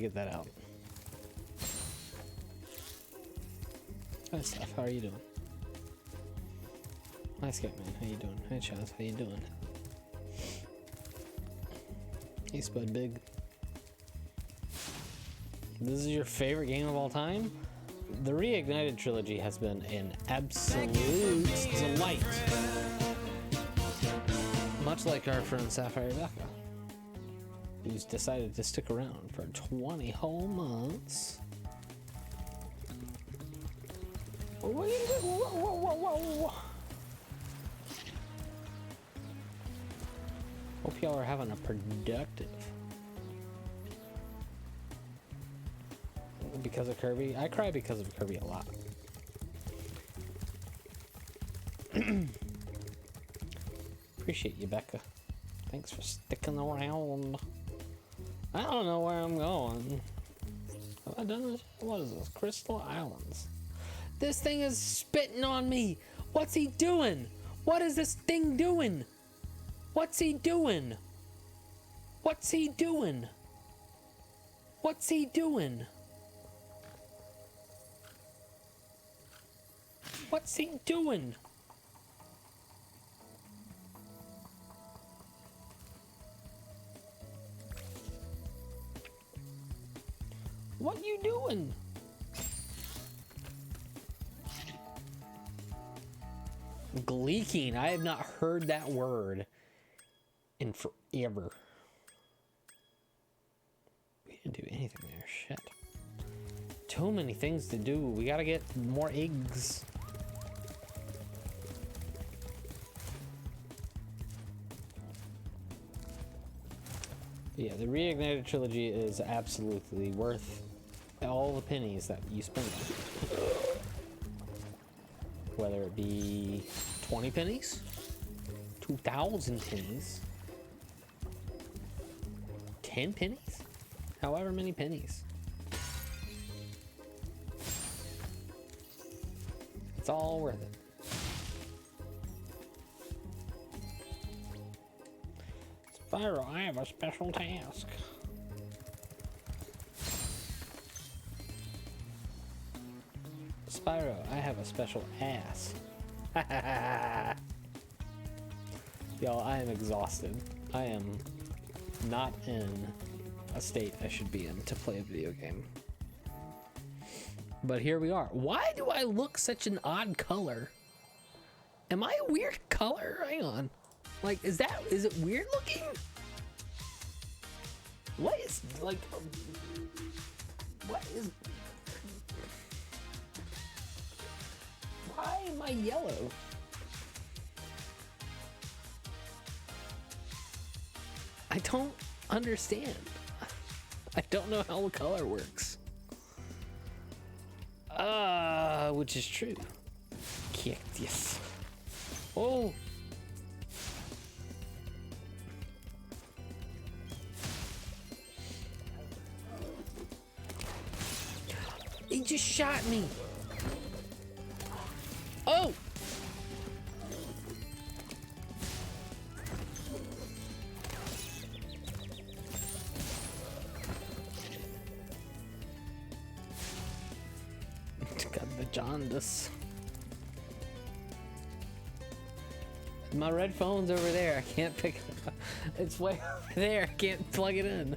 get that out. Hi, Steph. How are you doing? Hi, Skatman. How you doing? Hi, Chaz. How you doing? Hey, Spud Big. This is your favorite game of all time? The Reignited trilogy has been an absolute delight. Much like our friend Sapphire Becca, who's decided to stick around for 20 whole months. Hope y'all are having a productive. Because of Kirby? I cry because of Kirby a lot. Appreciate you, Becca. Thanks for sticking around. I don't know where I'm going. Have I done this? What is this? Crystal Islands. This thing is spitting on me. What's he doing? What is this thing doing? What's he doing? What's he doing? What's he doing? What's he doing? What you doing? Gleeking. I have not heard that word in forever. We didn't do anything there. Shit. Too many things to do. We gotta get more eggs. Yeah, the Reignited trilogy is absolutely worth all the pennies that you spend on it. Whether it be 20 pennies, 2,000 pennies, 10 pennies, however many pennies. It's all worth it. Spyro, I have a special task. Spyro, I have a special ass. Y'all, I am exhausted. I am not in a state I should be in to play a video game. But here we are. Why do I look such an odd color? Am I a weird color? Hang on. Like, is it weird looking? What is, like, what is, why am I yellow? I don't understand. I don't know how the color works. Which is true. Cactus. Oh. He just shot me. Oh. Got the jaundice. My red phone's over there. I can't pick it up. It's way over there. I can't plug it in.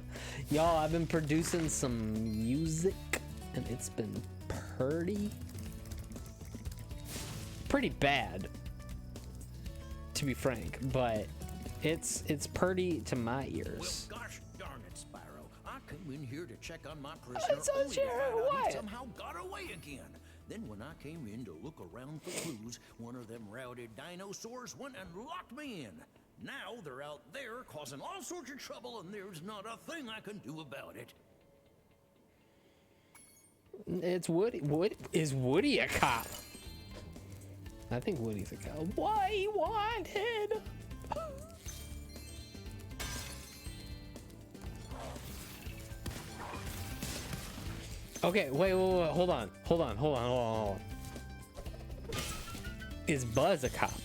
Y'all, I've been producing some music and it's been pretty bad, to be frank, but it's pretty to my ears. Well, gosh darn it, Spyro. I came in here to check on my prisoner, It's on only to find out what? he somehow got away again. Then when I came in to look around for clues, one of them routed dinosaurs went and locked me in. Now they're out there causing all sorts of trouble, and there's not a thing I can do about it. It's Woody. Is Woody a cop? I think Woody's a cop. Why wanted? Okay, wait, hold on. Is Buzz a cop?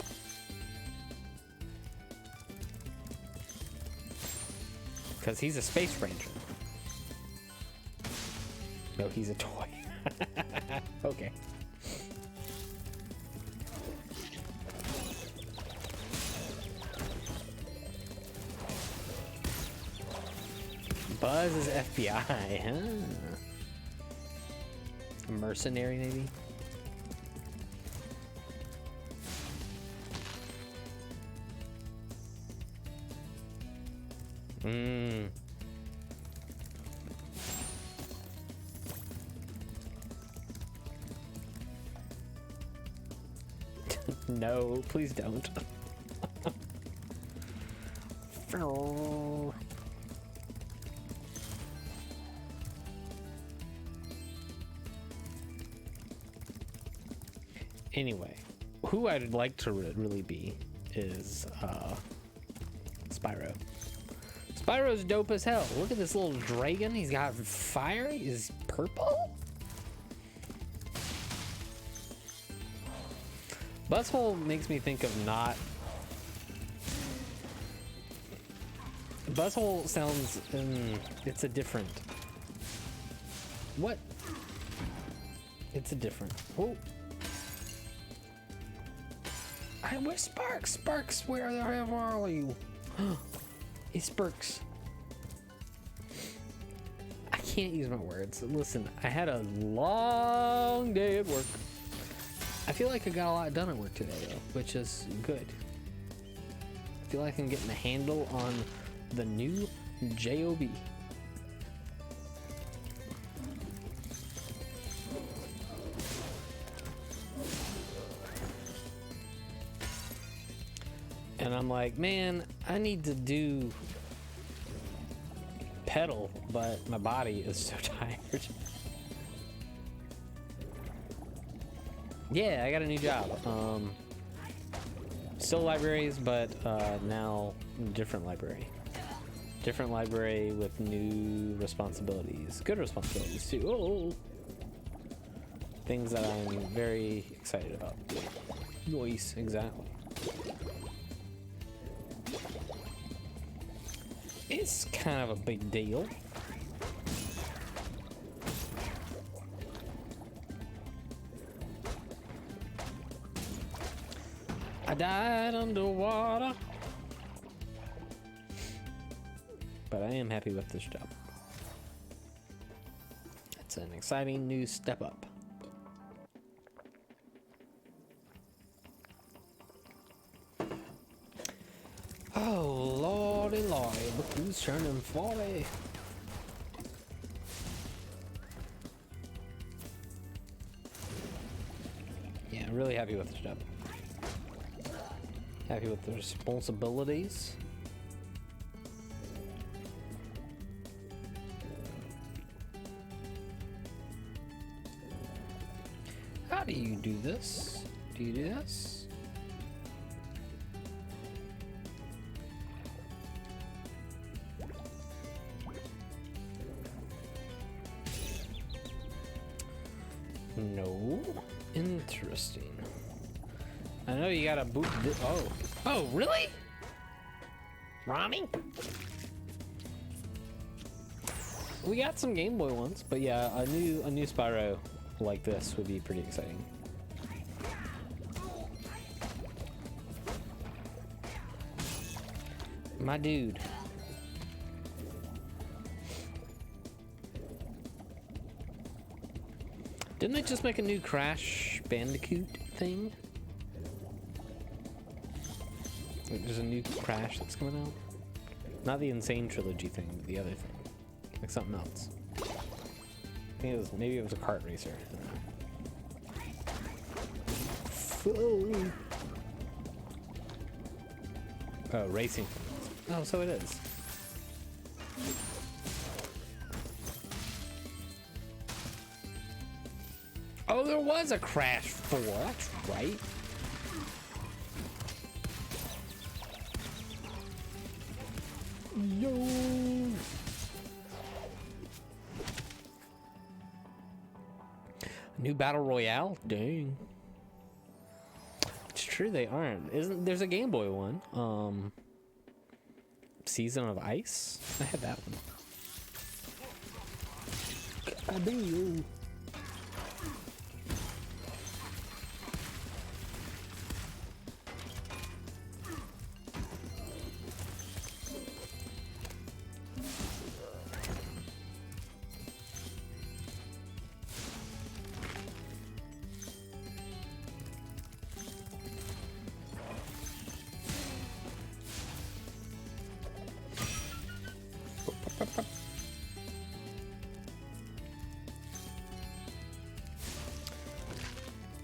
Because he's a space ranger. No, he's a toy. Okay. Buzz is FBI, huh? A mercenary, maybe? Hmm. No, please don't. Anyway, who I'd like to really be is Spyro. Spyro's dope as hell. Look at this little dragon. He's got fire. He's purple. Butthole makes me think of not. Butthole sounds. It's a different. What? It's a different. Oh. Where's Sparks? Sparks, where the hell are you? It's Sparks. I can't use my words. Listen, I had a long day at work. I feel like I got a lot done at work today, though, which is good. I feel like I'm getting a handle on the new JOB. And I'm like, man, I need to do pedal, but my body is so tired. Yeah, I got a new job. Still libraries, but now different library. Different library with new responsibilities. Good responsibilities, too. Oh! Things that I'm very excited about. Noise, exactly. It's kind of a big deal. I died underwater. But I am happy with this job. It's an exciting new step up. Oh, lordy, lordy, look who's turning 40. Yeah, I'm really happy with this job. Happy with the responsibilities. How do you do this? Do you do this? No. Interesting. I know you gotta boot this. Oh. Oh, really? Ronnie? We got some Game Boy ones, but yeah, a new Spyro like this would be pretty exciting. My dude. Didn't they just make a new Crash Bandicoot thing? There's a new Crash that's coming out. Not the Insane Trilogy thing, but the other thing. Like something else. I think it was, maybe it was a kart racer. Oh, racing. Oh, so it is. Oh, there was a Crash 4. That's right. Yo. New Battle Royale? Dang. It's true they aren't. There's a Game Boy one. Season of Ice? I had that one. I do you.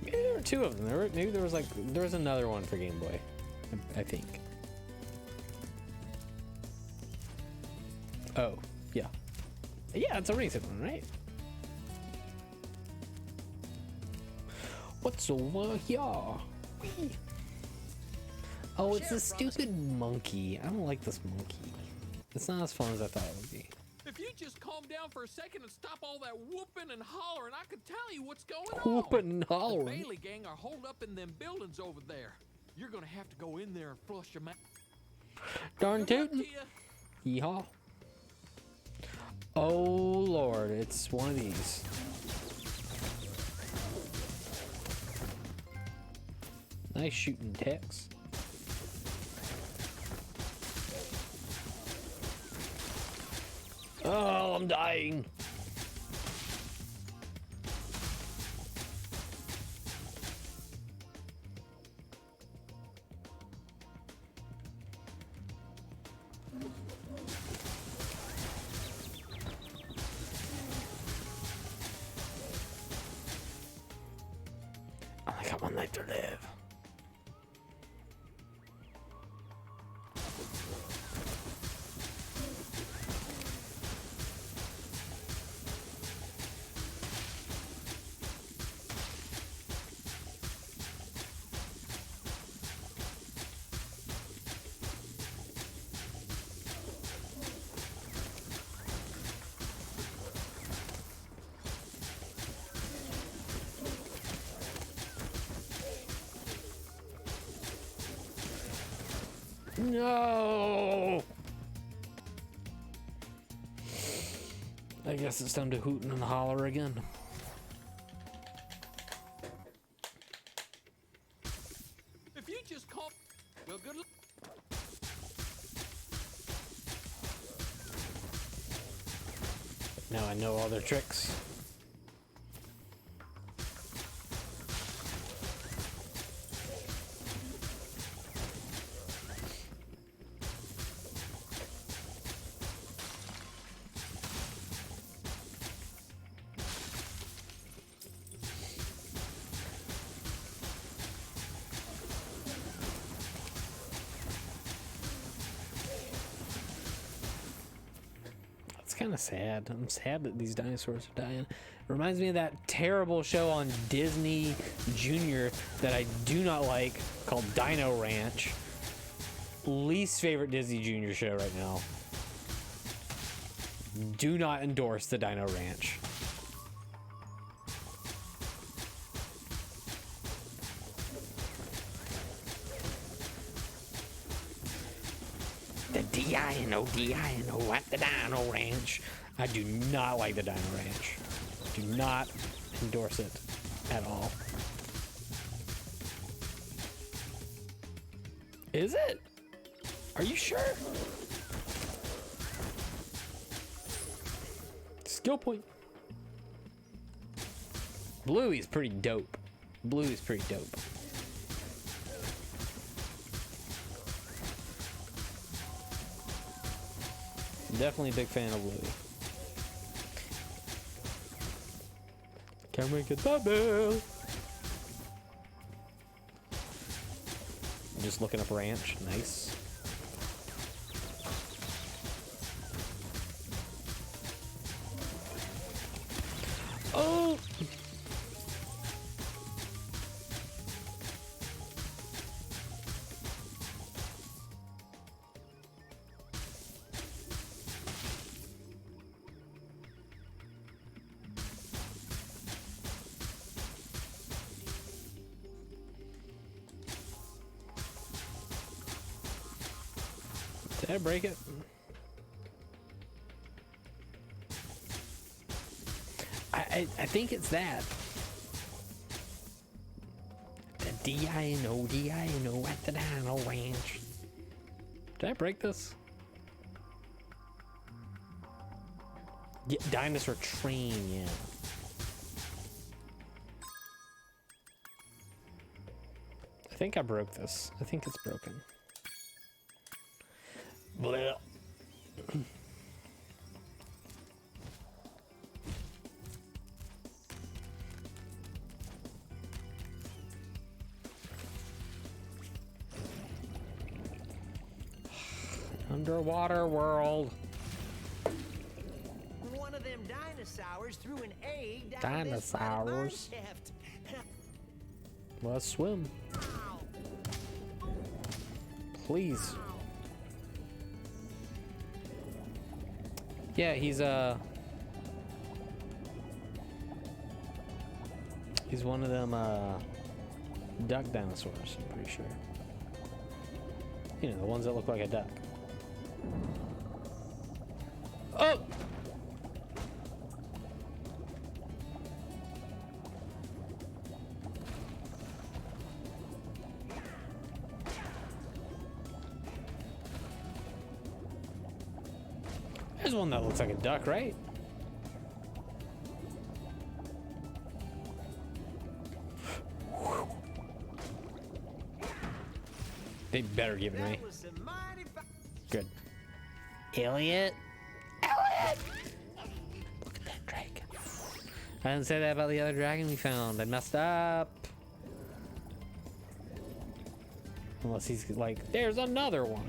Maybe there were two of them. Maybe there was another one for Game Boy. I think. Oh, yeah. Yeah, it's a recent one, right? What's over here? Whee! Oh, it's this stupid monkey. I don't like this monkey. It's not as fun as I thought it would be. If you just calm down for a second and stop all that whooping and hollering, I could tell you what's going on. Whooping and The hollering. Bailey gang are holed up in them buildings over there. You're gonna have to go in there and flush them out. Darn Good luck tootin'. to ya. Yeehaw. Oh Lord, it's one of these. Nice shooting Tex. Oh, I'm dying. I only got one life to live. No! I guess it's time to hoot and holler again. If you just calm, well, good luck. Now I know all their tricks. Kind of sad. I'm sad that these dinosaurs are dying. It reminds me of that terrible show on Disney Junior that I do not like called Dino Ranch. Least favorite Disney Junior show right now. Do not endorse the Dino Ranch. The D-I-N-O at the Dino Ranch. I do not like the Dino Ranch. Do not endorse it at all. Is it? Are you sure? Skill point. Bluey's pretty dope. Bluey's pretty dope. Definitely a big fan of Louis. Can't make it that bad. Just looking up ranch. Nice. Oh! Did I break it? I think it's that. The D-I-N-O at the Dino Ranch. Did I break this? Yeah, dinosaur train, yeah. I think I broke this. I think it's broken. Blech. Underwater world. One of them dinosaurs threw an egg down this Dinosaurs. mine shaft. Let's swim. Please. Yeah, he's one of them duck dinosaurs, I'm pretty sure. You know, the ones that look like a duck. Oh! There's one that looks like a duck, right? They better give it to me. That was a mighty Good. Elliot? Elliot! Look at that dragon. I didn't say that about the other dragon we found. I messed up. Unless he's like, there's another one.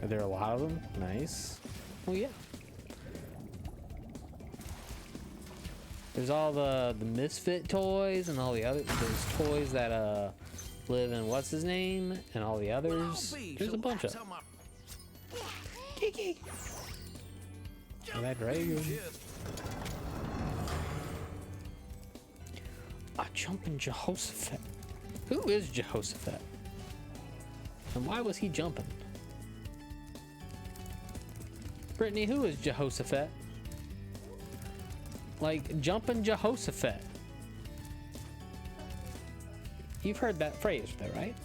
Are there a lot of them? Nice. Oh yeah. There's all the misfit toys and all the other those toys that live in what's his name and all the others. There's a bunch of them. Kiki. And that dragon. A jumping Jehoshaphat. Who is Jehoshaphat? And why was he jumping? Brittany, who is Jehoshaphat? Like, jumping Jehoshaphat. You've heard that phrase, though, right?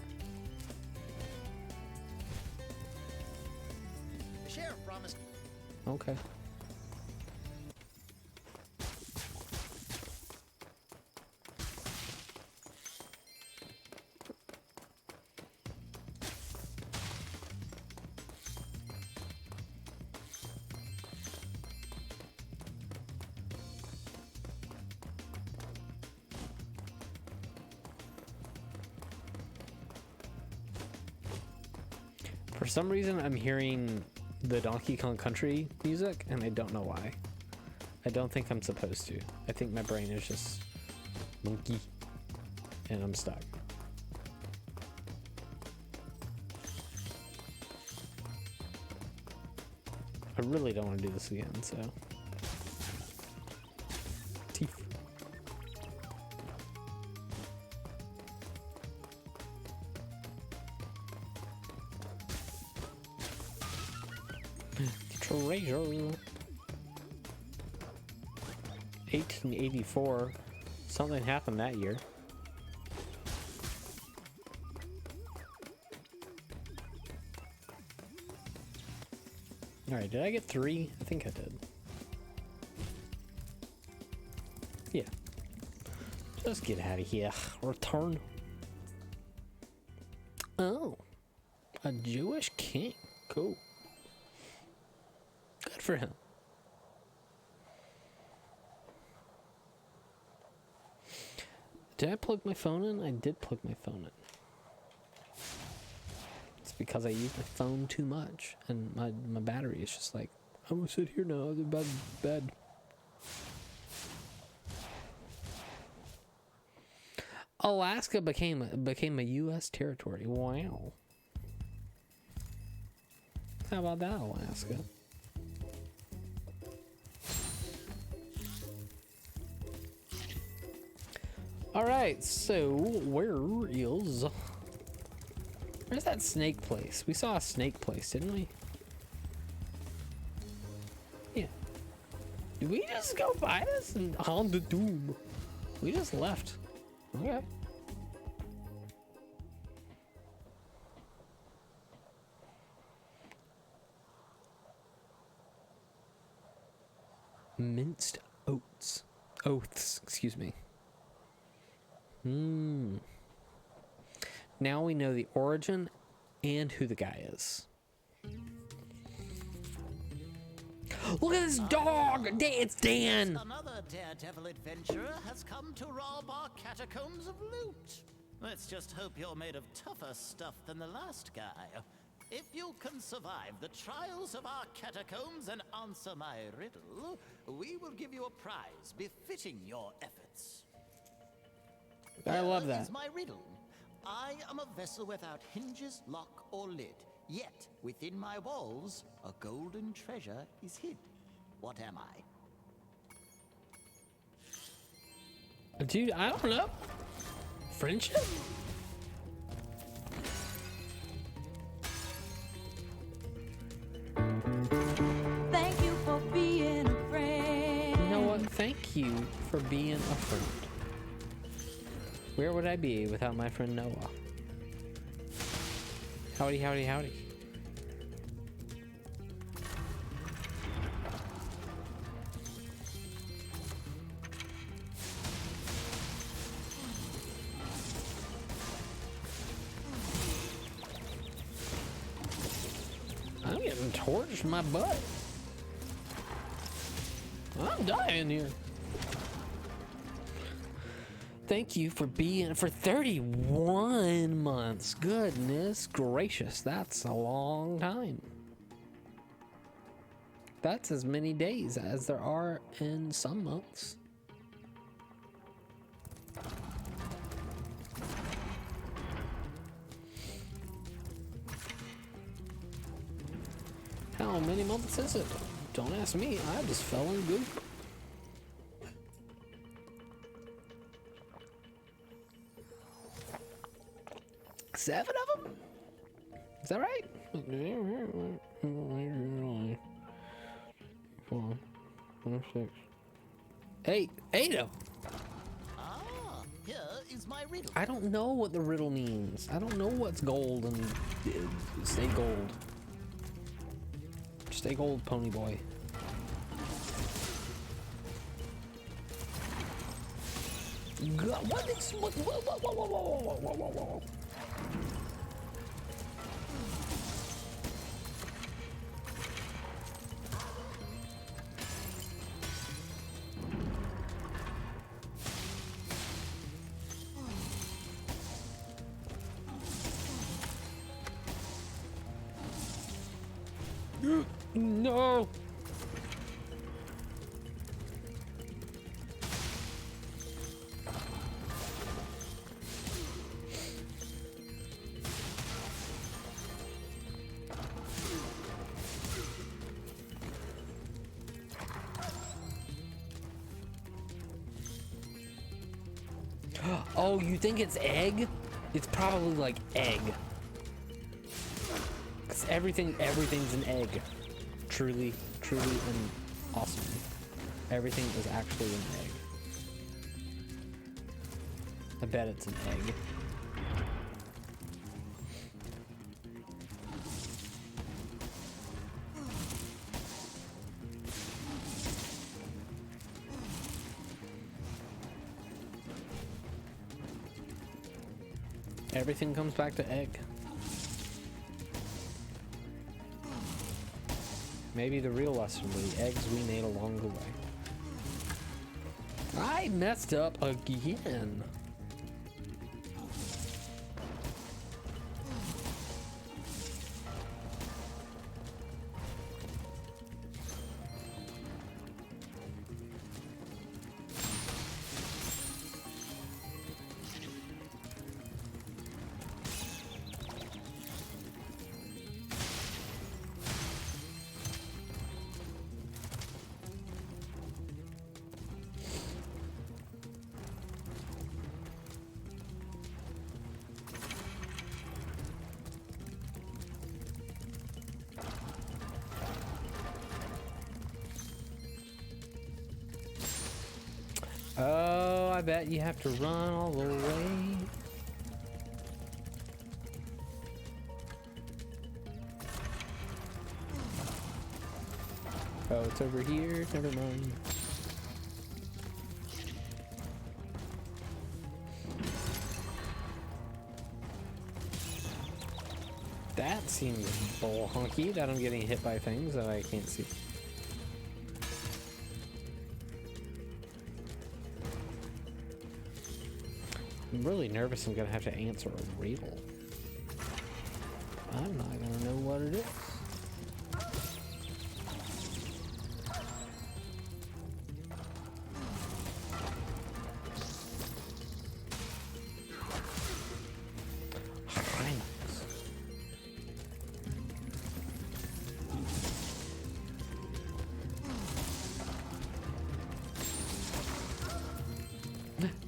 The sheriff promised. Okay. For some reason, I'm hearing the Donkey Kong Country music, and I don't know why. I don't think I'm supposed to. I think my brain is just monkey, and I'm stuck. I really don't want to do this again, so. Teeth. Treasure. 1884. Something happened that year. Alright, did I get 3? I think I did. Yeah. Just get out of here. Return. Oh. A Jewish king. Cool. Good for him. Did I plug my phone in? I did plug my phone in. It's because I use my phone too much, and my battery is just like, I'm gonna sit here now. I'm about bed. Alaska became a U.S. territory. Wow. How about that, Alaska? Alright, so where's that snake place? We saw a snake place, didn't we? Yeah. Did we just go by this and on the doom? We just left. Okay. Minced oats. Oaths, excuse me. Now we know the origin and who the guy is. Look at this dog! It's Dan! Another daredevil adventurer has come to rob our catacombs of loot. Let's just hope you're made of tougher stuff than the last guy. If you can survive the trials of our catacombs and answer my riddle, we will give you a prize befitting your efforts. I love Here that. is my riddle. I am a vessel without hinges, lock, or lid. Yet, within my walls, a golden treasure is hid. What am I? Dude, I don't know. Friendship? Thank you for being a friend. You know what? Thank you for being a friend. Where would I be without my friend Noah? Howdy, howdy, howdy. I'm getting torched in my butt. I'm dying here. Thank you for being for 31 months. Goodness gracious, that's a long time. That's as many days as there are in some months. How many months is it? Don't ask me, I just fell in goop. Seven of them? Is that right? 4, 5, 6. 8. 8 of them. Ah, here is my riddle. I don't know what the riddle means. I don't know what's gold and stay gold. Stay gold, pony boy. God, what is what? Whoa. No. Oh, you think it's egg? It's probably like egg. 'Cause everything's an egg. Truly and awesome. Everything is actually an egg. I bet it's an egg. Everything comes back to egg. Maybe the real lesson were the eggs we made along the way. I messed up again. Oh, I bet you have to run all the way. Oh, it's over here. Never mind. That seems bull honky that I'm getting hit by things that I can't see. I'm really nervous I'm gonna have to answer a riddle. I'm not gonna know what it is.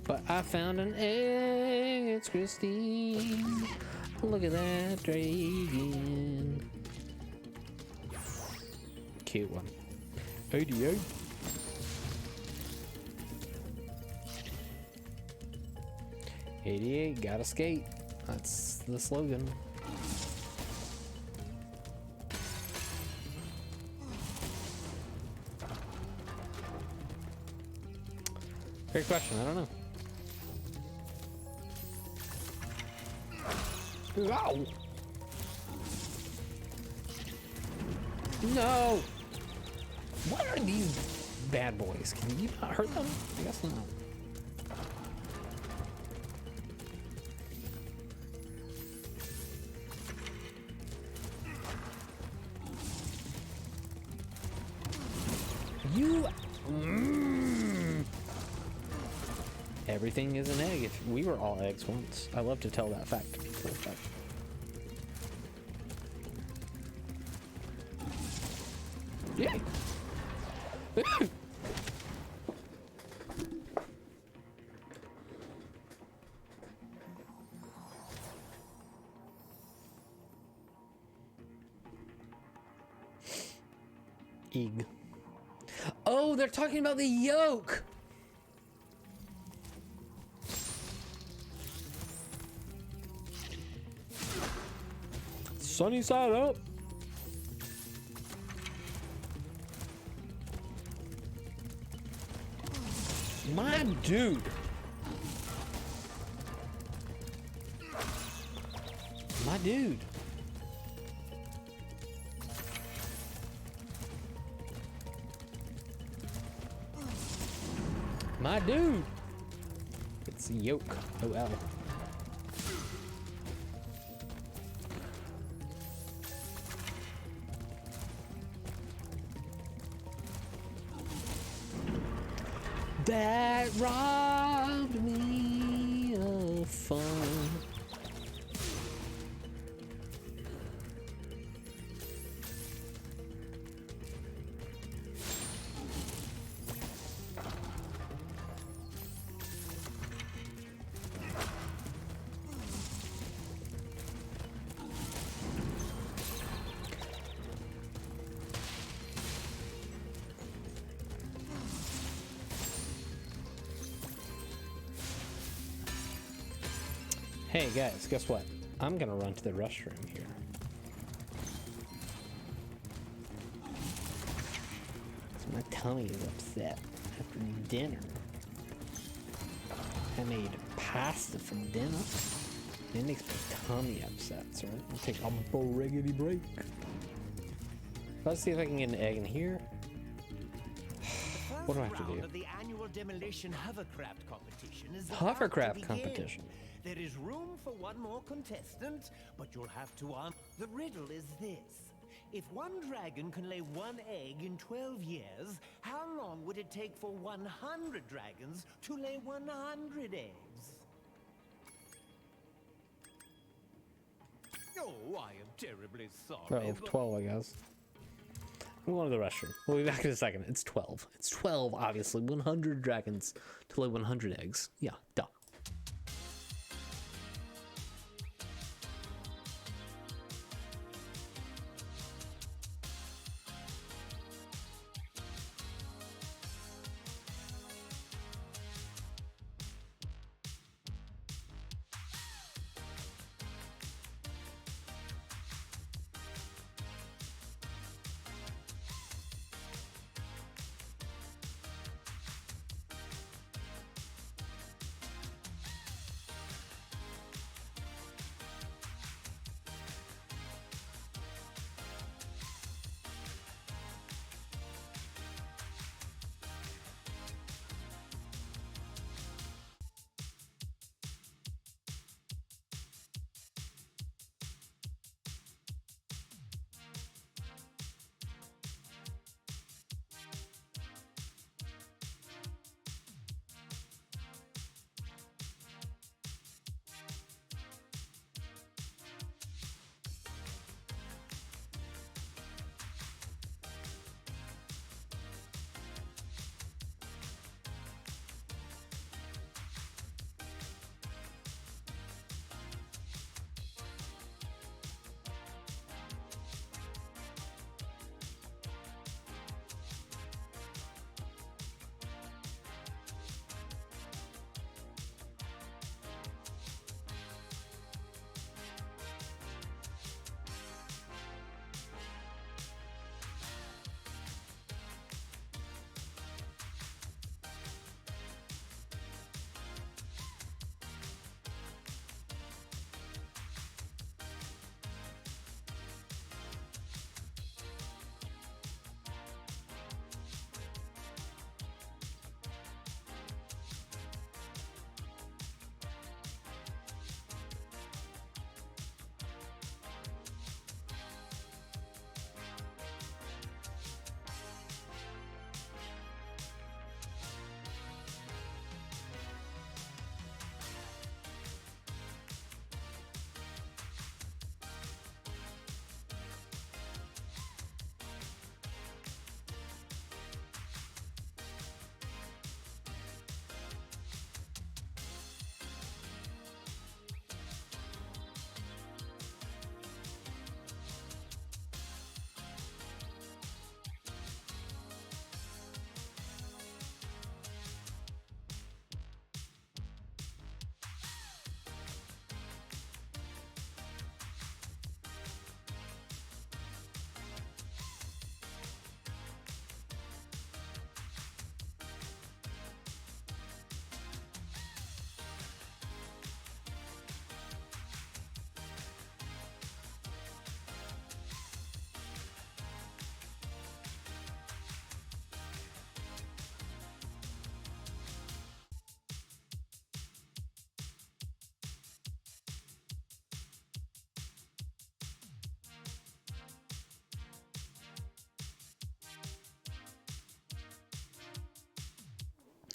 But I found an egg, it's Christine. Look at that dragon. Cute one. 88. '88, gotta skate. That's the slogan. Great question, I don't know. Ow! No! What are these bad boys? Can you not hurt them? I guess not. You... Everything is an egg. If we were all eggs once. I love to tell that fact to people. Yay! Egg. Oh, they're talking about the yolk! Sunny side up. My dude. My dude. My dude. It's a yolk. OL. That robbed me of fun. Hey guys, guess what? I'm gonna run to the restroom here. So my tummy is upset after dinner. I made pasta for dinner. It makes my tummy upset, so I'll take a briggity break. Let's see if I can get an egg in here. What do I have to do? The annual demolition hovercraft competition is Hovercraft competition. There is room for one more contestant, but you'll have to answer. The riddle is this. If one dragon can lay one egg in 12 years, how long would it take for 100 dragons to lay 100 eggs? Oh, I am terribly sorry. 12, I guess. I'm going to the restroom. We'll be back in a second. It's 12. It's 12, obviously. 100 dragons to lay 100 eggs. Yeah, duh.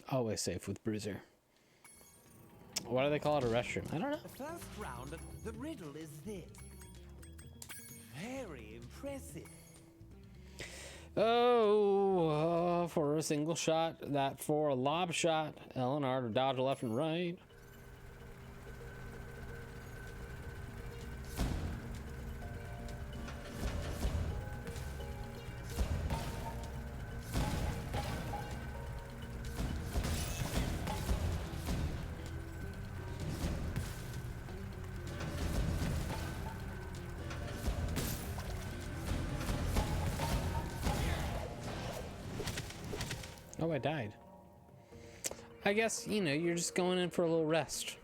Always safe with Bruiser. Why do they call it a restroom? I don't know. The first round of the riddle is this. Very impressive. Oh, for a single shot, that for a lob shot, Eleanor to dodge left and right. Oh, I died. I guess, you know, you're just going in for a little rest.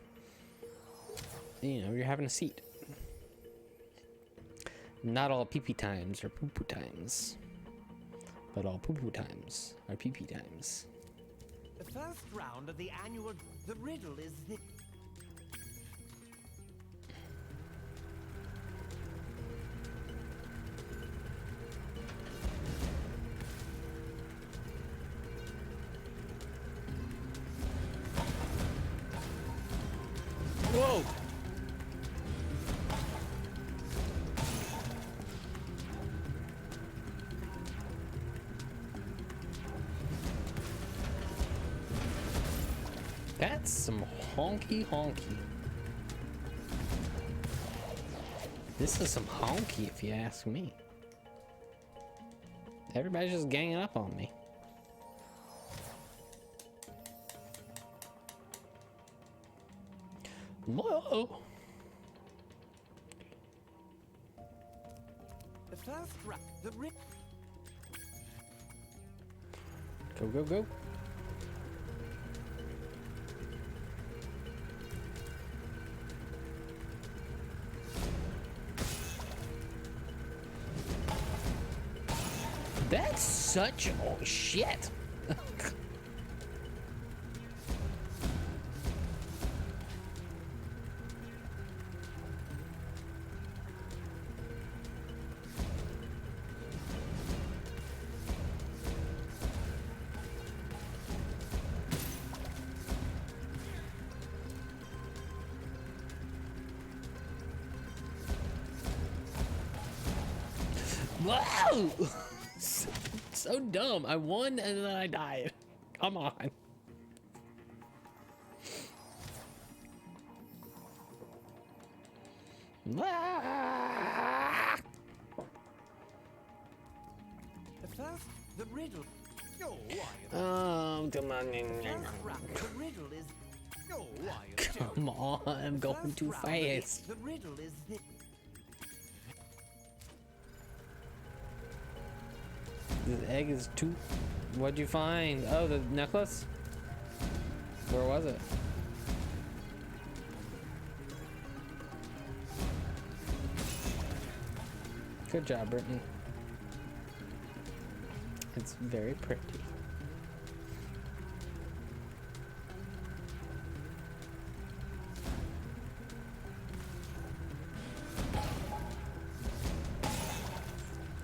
You know, you're having a seat. Not all pee-pee times are poo-poo times. But all poo-poo times are pee-pee times. The first round of the annual... The riddle is this. Whoa! That's some honky honky. This is some honky if you ask me. Everybody's just ganging up on me. Whoa! The first round... The riddle... Go, go, go. That's such oh shit. Whoa! So dumb. I won and then I died. Come on. Ah! The first... The riddle... Oh, why... Oh, come on. First round... The riddle is... Oh, why... Come on, I'm going First too round of the- fast. The riddle is this. The egg is too... What'd you find? Oh, the necklace? Where was it? Good job, Brittany. It's very pretty.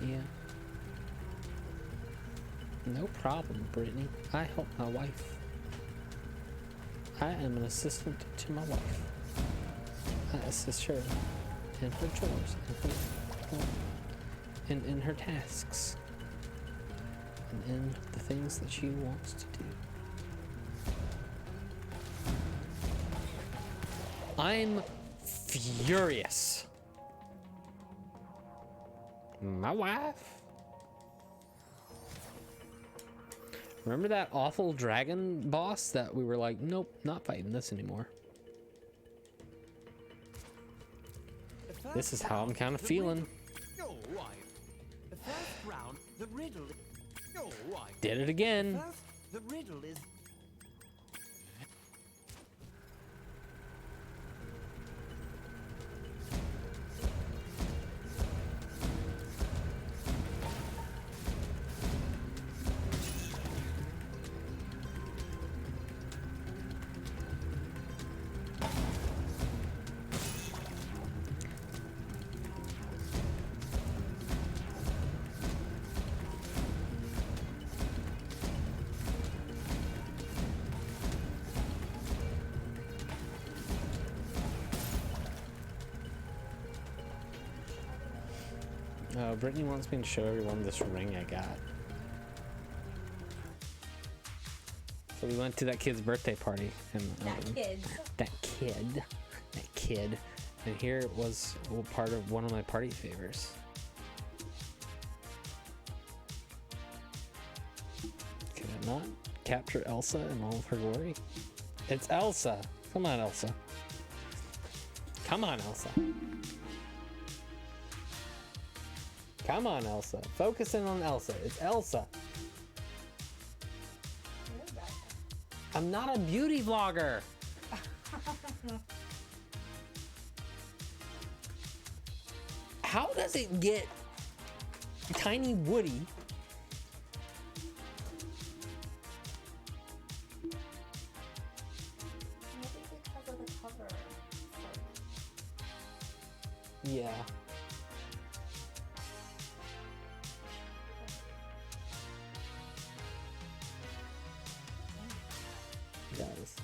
Yeah. No problem, Brittany. I help my wife. I am an assistant to my wife. I assist her in her chores, in her home, and in her tasks, and in the things that she wants to do. I'm furious. My wife. Remember that awful dragon boss that we were like, nope, not fighting this anymore. The first This is how I'm round, kind of the feeling. riddle- Oh, why... The first round... The riddle... Oh, why... Did it again. First... The riddle is... Brittany wants me to show everyone this ring I got. So we went to that kid's birthday party, and that kid, and here it was part of one of my party favors. Can I not capture Elsa in all of her glory? It's Elsa. Come on, Elsa. Come on, Elsa. Come on, Elsa. Focus in on Elsa. It's Elsa. I'm not a beauty vlogger. How does it get Tiny Woody? Maybe because of the cover. Yeah. It does.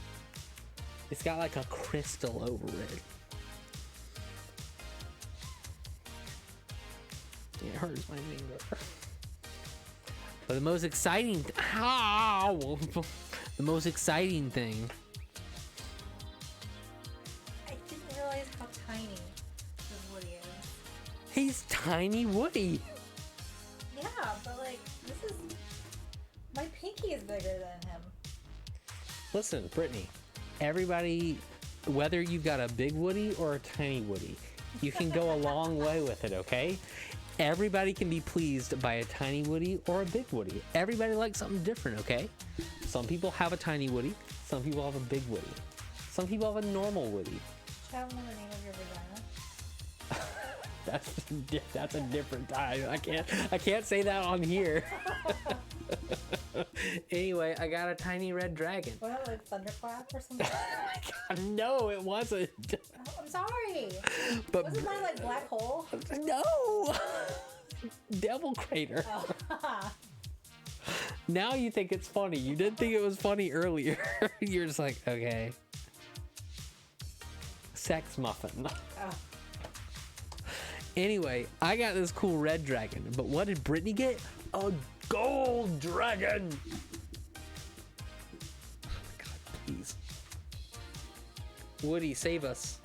It's got like a crystal over it. It hurts my finger. But the most exciting the most exciting thing. I didn't realize how tiny this Woody is. He's Tiny Woody. Yeah, but like, this is... My pinky is bigger than him. Listen, Brittany, everybody, whether you've got a big Woody or a tiny Woody, you can go a long way with it, okay? Everybody can be pleased by a tiny Woody or a big Woody. Everybody likes something different, okay? Some people have a tiny Woody. Some people have a big Woody. Some people have a normal Woody. Should I know the name of your vagina? That's a different time. I can't say that on here. Anyway, I got a tiny red dragon. What, like Thunderclap or something? No, it wasn't. Oh, I'm sorry. But Wasn't mine like Black Hole? no. Devil Crater. Oh. Now you think it's funny. You didn't think it was funny earlier. You're just like, okay. Sex muffin. Oh. Anyway, I got this cool red dragon, but what did Brittany get? A gold dragon. Oh my god, please. Woody, save us.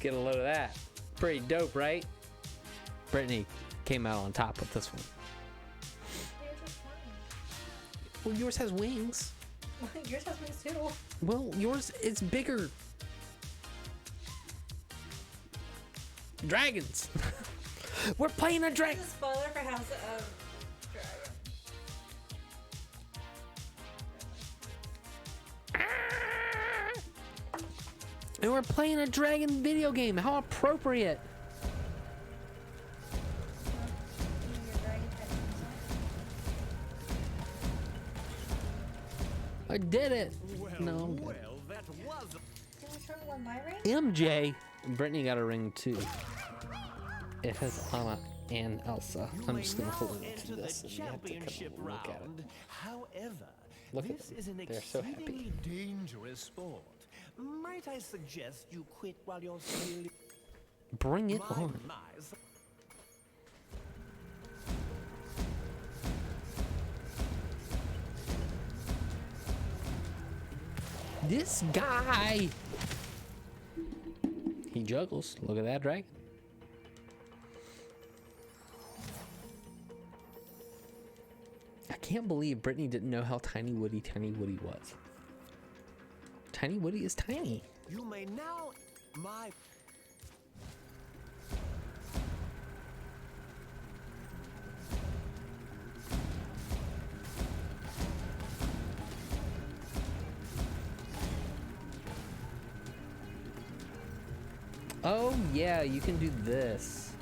Get a load of that. Pretty dope, right? Brittany came out on top with this one. Yours is fine. Well, yours has wings. Yours has wings too. Well, yours is bigger. Dragons. We're playing a dragon. This is a spoiler for House of Dragon. And we're playing a dragon video game. How appropriate. I did it. No, I'm good. Well, that was... Did we turn one my ring? MJ. Brittany got a ring too. It has Anna and Elsa. I'm just gonna hold it to this and you have to championship come look at it. round. However, Look at this them. is an They're so happy. exceedingly dangerous sport. Might I suggest you quit while you're still... Bring it My, on. my, This guy. He juggles. Look at that dragon. I can't believe Brittany didn't know how Tiny Woody was. Tiny Woody is tiny. You may now... My... Oh yeah, you can do this.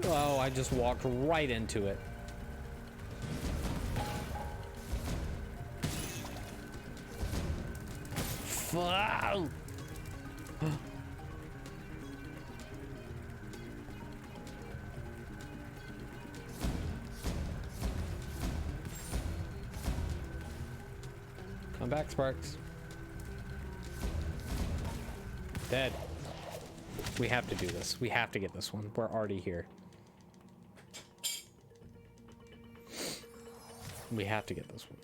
Oh, I just walked right into it. Wow. Come back, Sparks. Dead. We have to do this. We have to get this one. We're already here. We have to get this one.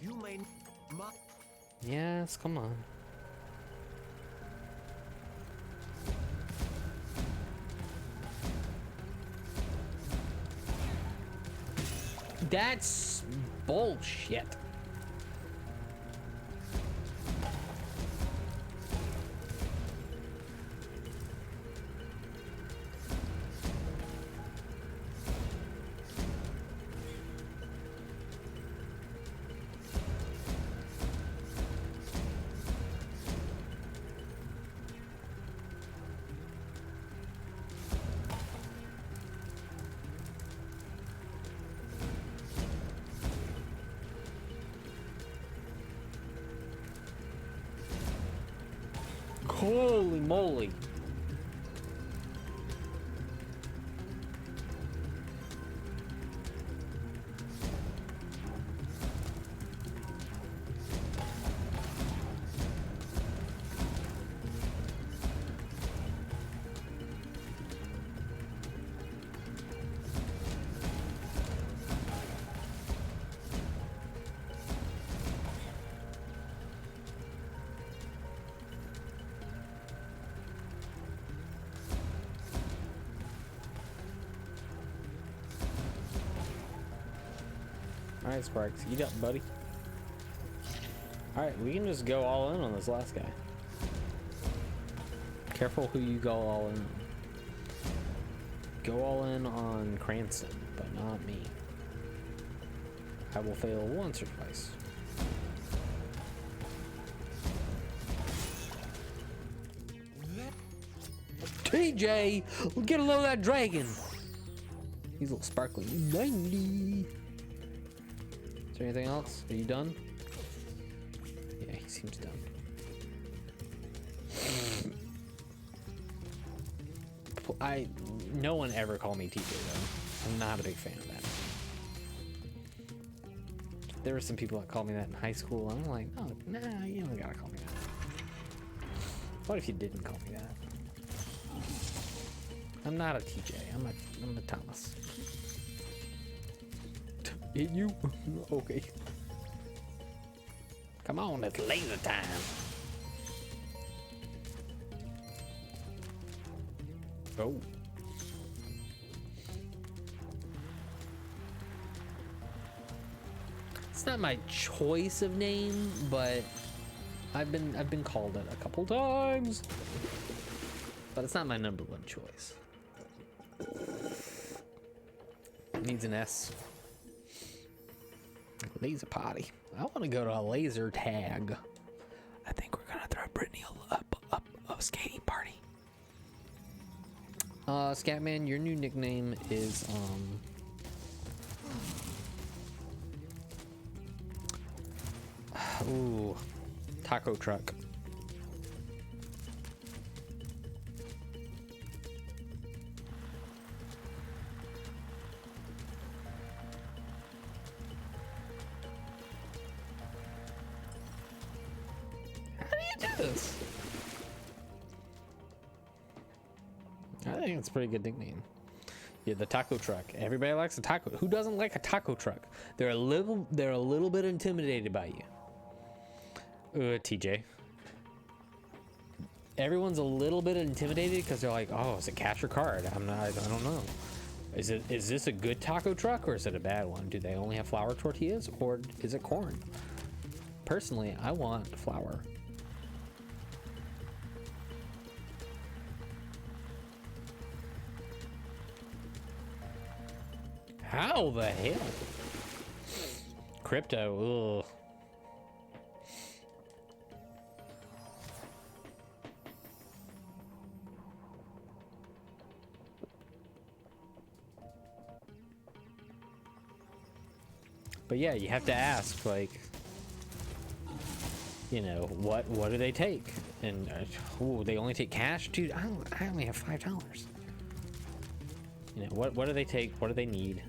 You may Yes, come on. That's bullshit. Holy moly. Alright, Sparks, eat up, buddy. Alright, we can just go all in on this last guy. Careful who you go all in on. Go all in on Cranston, but not me. I will fail once or twice. TJ! Get a load of that dragon! He's a little sparkly. 90! Is there anything else? Are you done? Yeah, he seems done. No one ever called me TJ though. I'm not a big fan of that. There were some people that called me that in high school, and I'm like, oh, nah, you don't gotta call me that. What if you didn't call me that? I'm not a TJ. I'm a Thomas. Hit you? Okay. Come on, it's laser time. Oh. It's not my choice of name, but I've been called it a couple times. But it's not my number one choice. Needs an S. Laser party. I want to go to a laser tag. I think we're gonna throw Brittany a skating party. Scatman, your new nickname is ooh, taco truck. This. I think it's a pretty good nickname. Yeah, the taco truck. Everybody likes a taco. Who doesn't like a taco truck? They're a little bit intimidated by you. TJ. Everyone's a little bit intimidated because they're like, oh, is it cash or card? I don't know. Is this a good taco truck or is it a bad one? Do they only have flour tortillas or is it corn? Personally, I want flour. How the hell? Crypto, ugh. But yeah, you have to ask, like, you know, what do they take? And oh, they only take cash, dude. I only have $5. You know, what do they take? What do they need?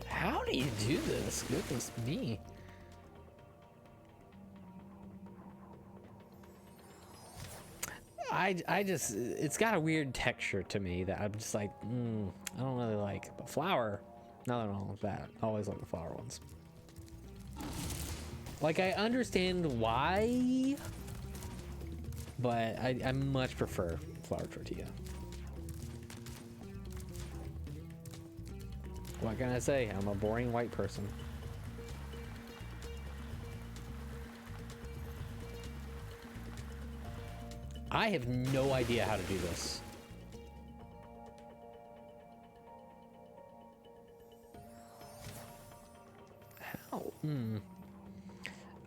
How do you do this? Goodness me. I just, it's got a weird texture to me that I'm just like, I don't really like. But flour, nothing wrong with that. I always like the flour ones. Like, I understand why, but I much prefer flour tortilla. What can I say? I'm a boring white person. I have no idea how to do this. How?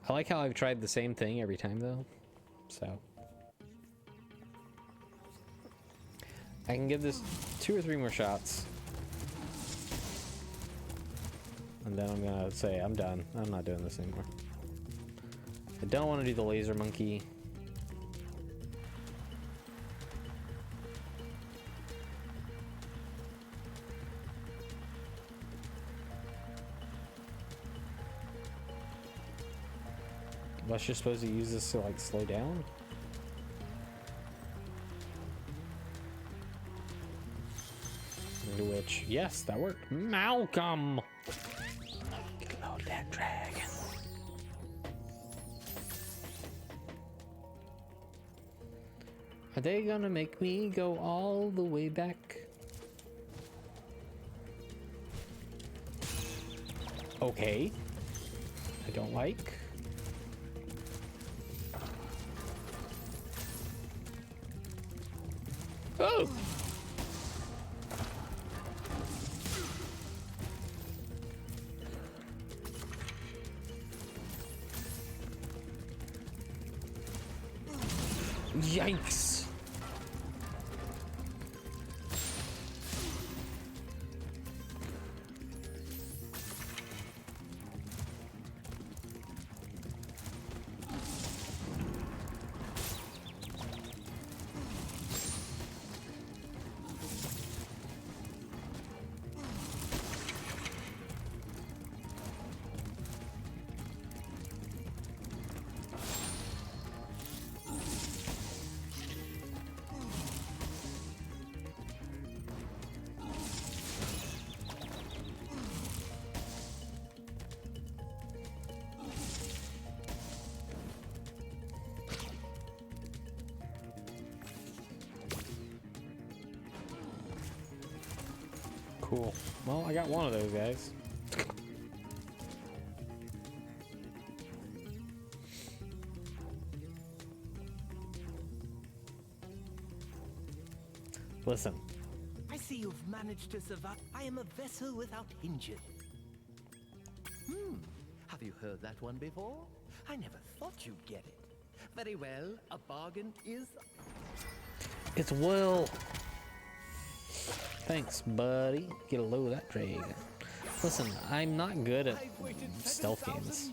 I like how I've tried the same thing every time though. So I can give this 2 or 3 more shots. And then I'm gonna say I'm done. I'm not doing this anymore. I don't want to do the laser monkey. Was she supposed to use this to like slow down? Which, yes, that worked. Malcolm! Load that dragon. Are they gonna make me go all the way back? Okay. I don't like. Oh! Yikes! Cool. Well, I got one of those guys. Listen. I see you've managed to survive. I am a vessel without hinges. Have you heard that one before? I never thought you'd get it. Very well, a bargain is... It's Will. Thanks, buddy. Get a load of that dragon. Listen, I'm not good at stealth games.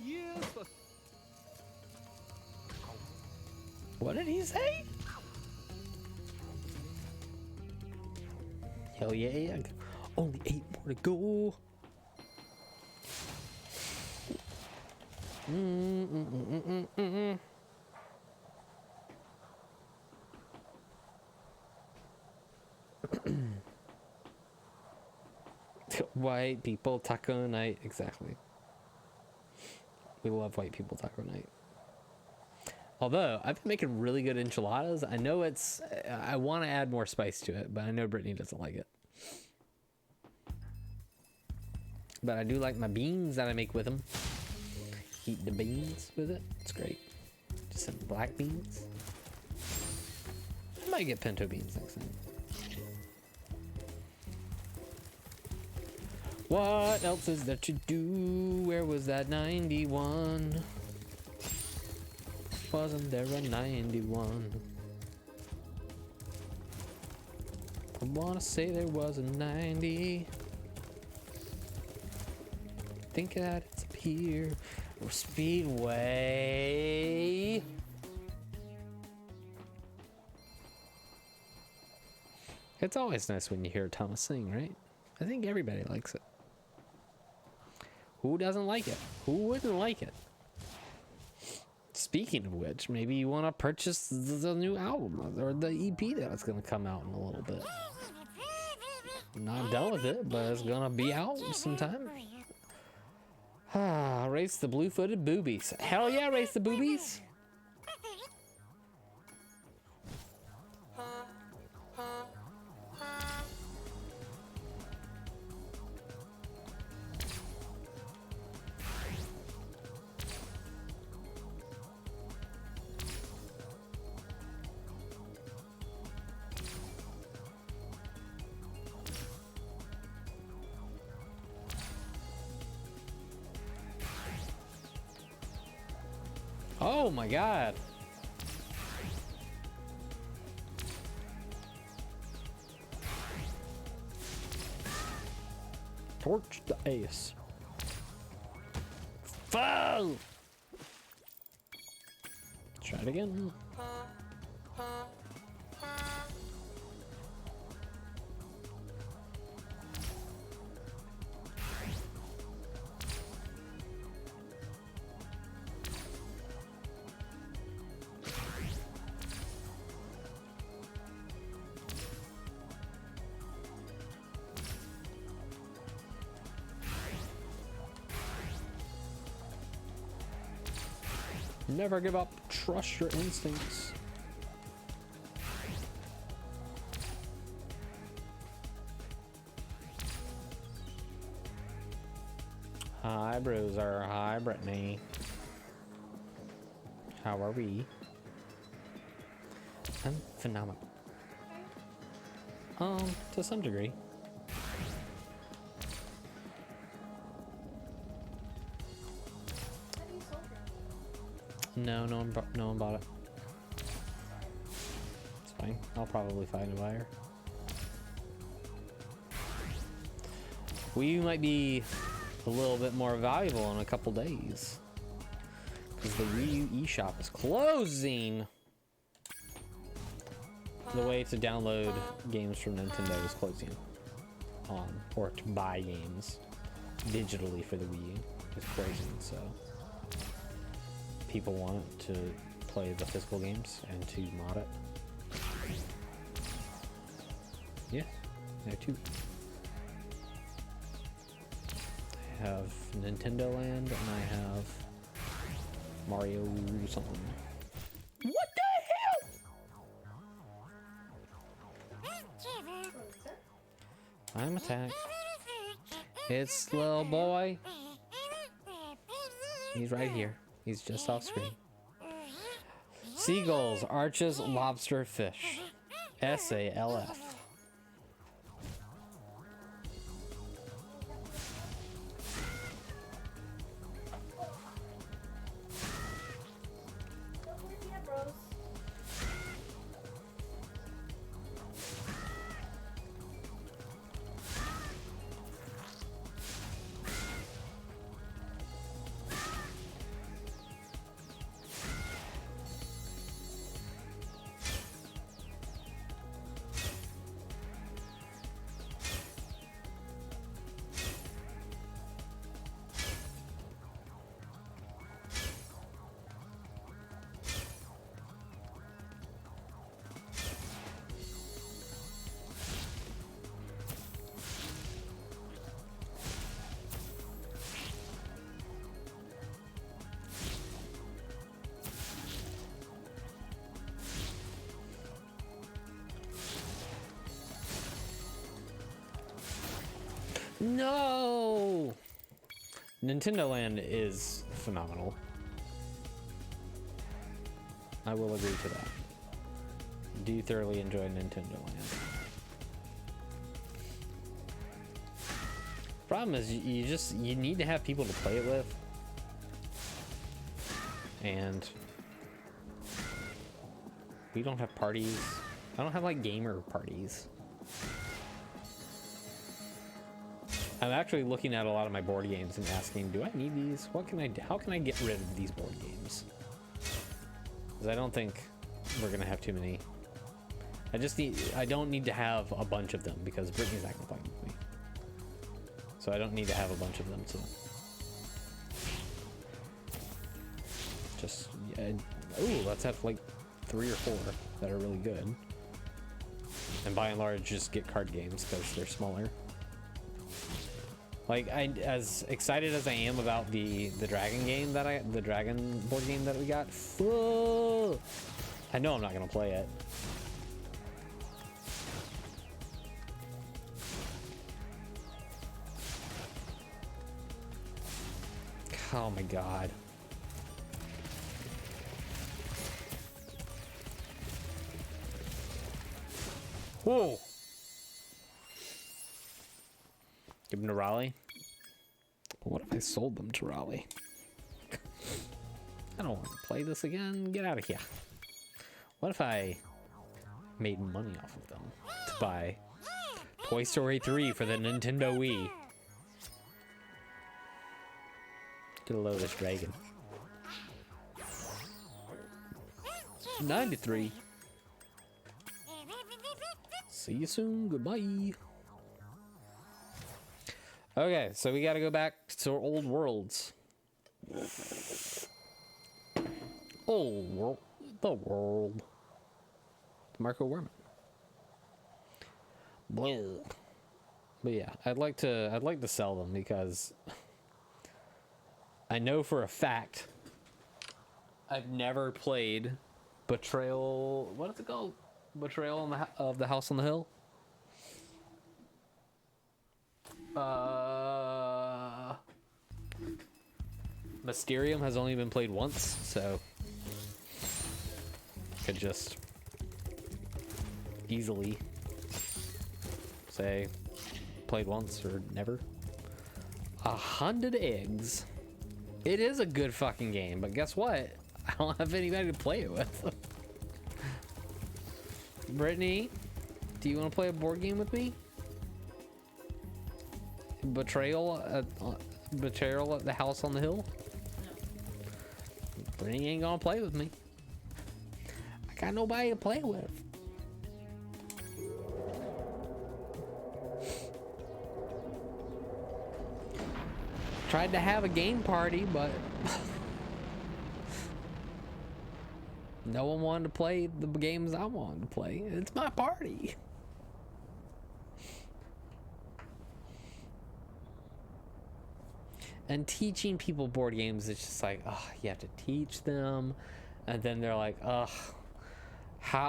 What did he say? Hell yeah. Only 8 more to go. White people taco night, exactly. We love white people taco night. Although I've been making really good enchiladas. I know it's, I want to add more spice to it, but I know Brittany doesn't like it. But I do like my beans that I make with them. Eat the beans with it. It's great. Just some black beans. I might get pinto beans next time. What else is there to do? Where was that 91? Wasn't there a 91? I wanna say there was a 90. Think that it's up here. Or Speedway. It's always nice when you hear Thomas sing, right? I think everybody likes it. Who doesn't like it? Who wouldn't like it? Speaking of which, maybe you want to purchase the new album or the EP that's going to come out in a little bit. I'm not done with it, but it's going to be out sometime. Ah, race the blue-footed boobies. Hell yeah, race the boobies. Oh my god. Torch the ace. Foul! Try it again. Never give up. Trust your instincts. Hi, Bruiser. Hi, Brittany. How are we? I'm phenomenal. To some degree. No one bought it. It's fine. I'll probably find a buyer. We might be a little bit more valuable in a couple days because the Wii U eShop is closing. The way to download games from Nintendo is closing or to buy games digitally for the Wii U is closing, so people want to play the physical games and to mod it. Yeah, there too. I have Nintendo Land and I have Mario something. What the hell? I'm attacked. It's little boy. He's right here. He's just off screen. Seagulls, arches, lobster, fish. SALF. No! Nintendo Land is phenomenal. I will agree to that. Do thoroughly enjoy Nintendo Land. Problem is, you need to have people to play it with. And We don't have parties. I don't have like gamer parties. I'm actually looking at a lot of my board games and asking, do I need these? What can I do? How can I get rid of these board games? Because I don't think we're gonna have too many. I don't need to have a bunch of them because Brittany's not gonna play with me. So I don't need to have a bunch of them, so. Just, yeah. Ooh, let's have like 3 or 4 that are really good. And by and large, just get card games because they're smaller. Like, as excited as I am about the dragon game the dragon board game that we got, I know I'm not gonna play it. Oh my god. Whoa! Give them to Raleigh. But what if I sold them to Raleigh? I don't want to play this again. Get out of here. What if I made money off of them to buy Toy Story 3 for the Nintendo Wii? Get a load of this dragon. 93. See you soon. Goodbye. Okay, so we gotta go back to old worlds. Old world. The world. Marco Werman. Blah. But yeah, I'd like to sell them because I know for a fact I've never played Betrayal. What is it called? Betrayal of the House on the Hill. Mysterium has only been played once, so could just easily say played once or never. 100 Eggs. It is a good fucking game, but guess what? I don't have anybody to play it with. Brittany, do you want to play a board game with me? Betrayal at the House on the Hill? No. Brittany ain't gonna play with me. I got nobody to play with. Tried to have a game party, but no one wanted to play the games I wanted to play. It's my party. And teaching people board games, it's just like, oh, you have to teach them. And then they're like, ugh,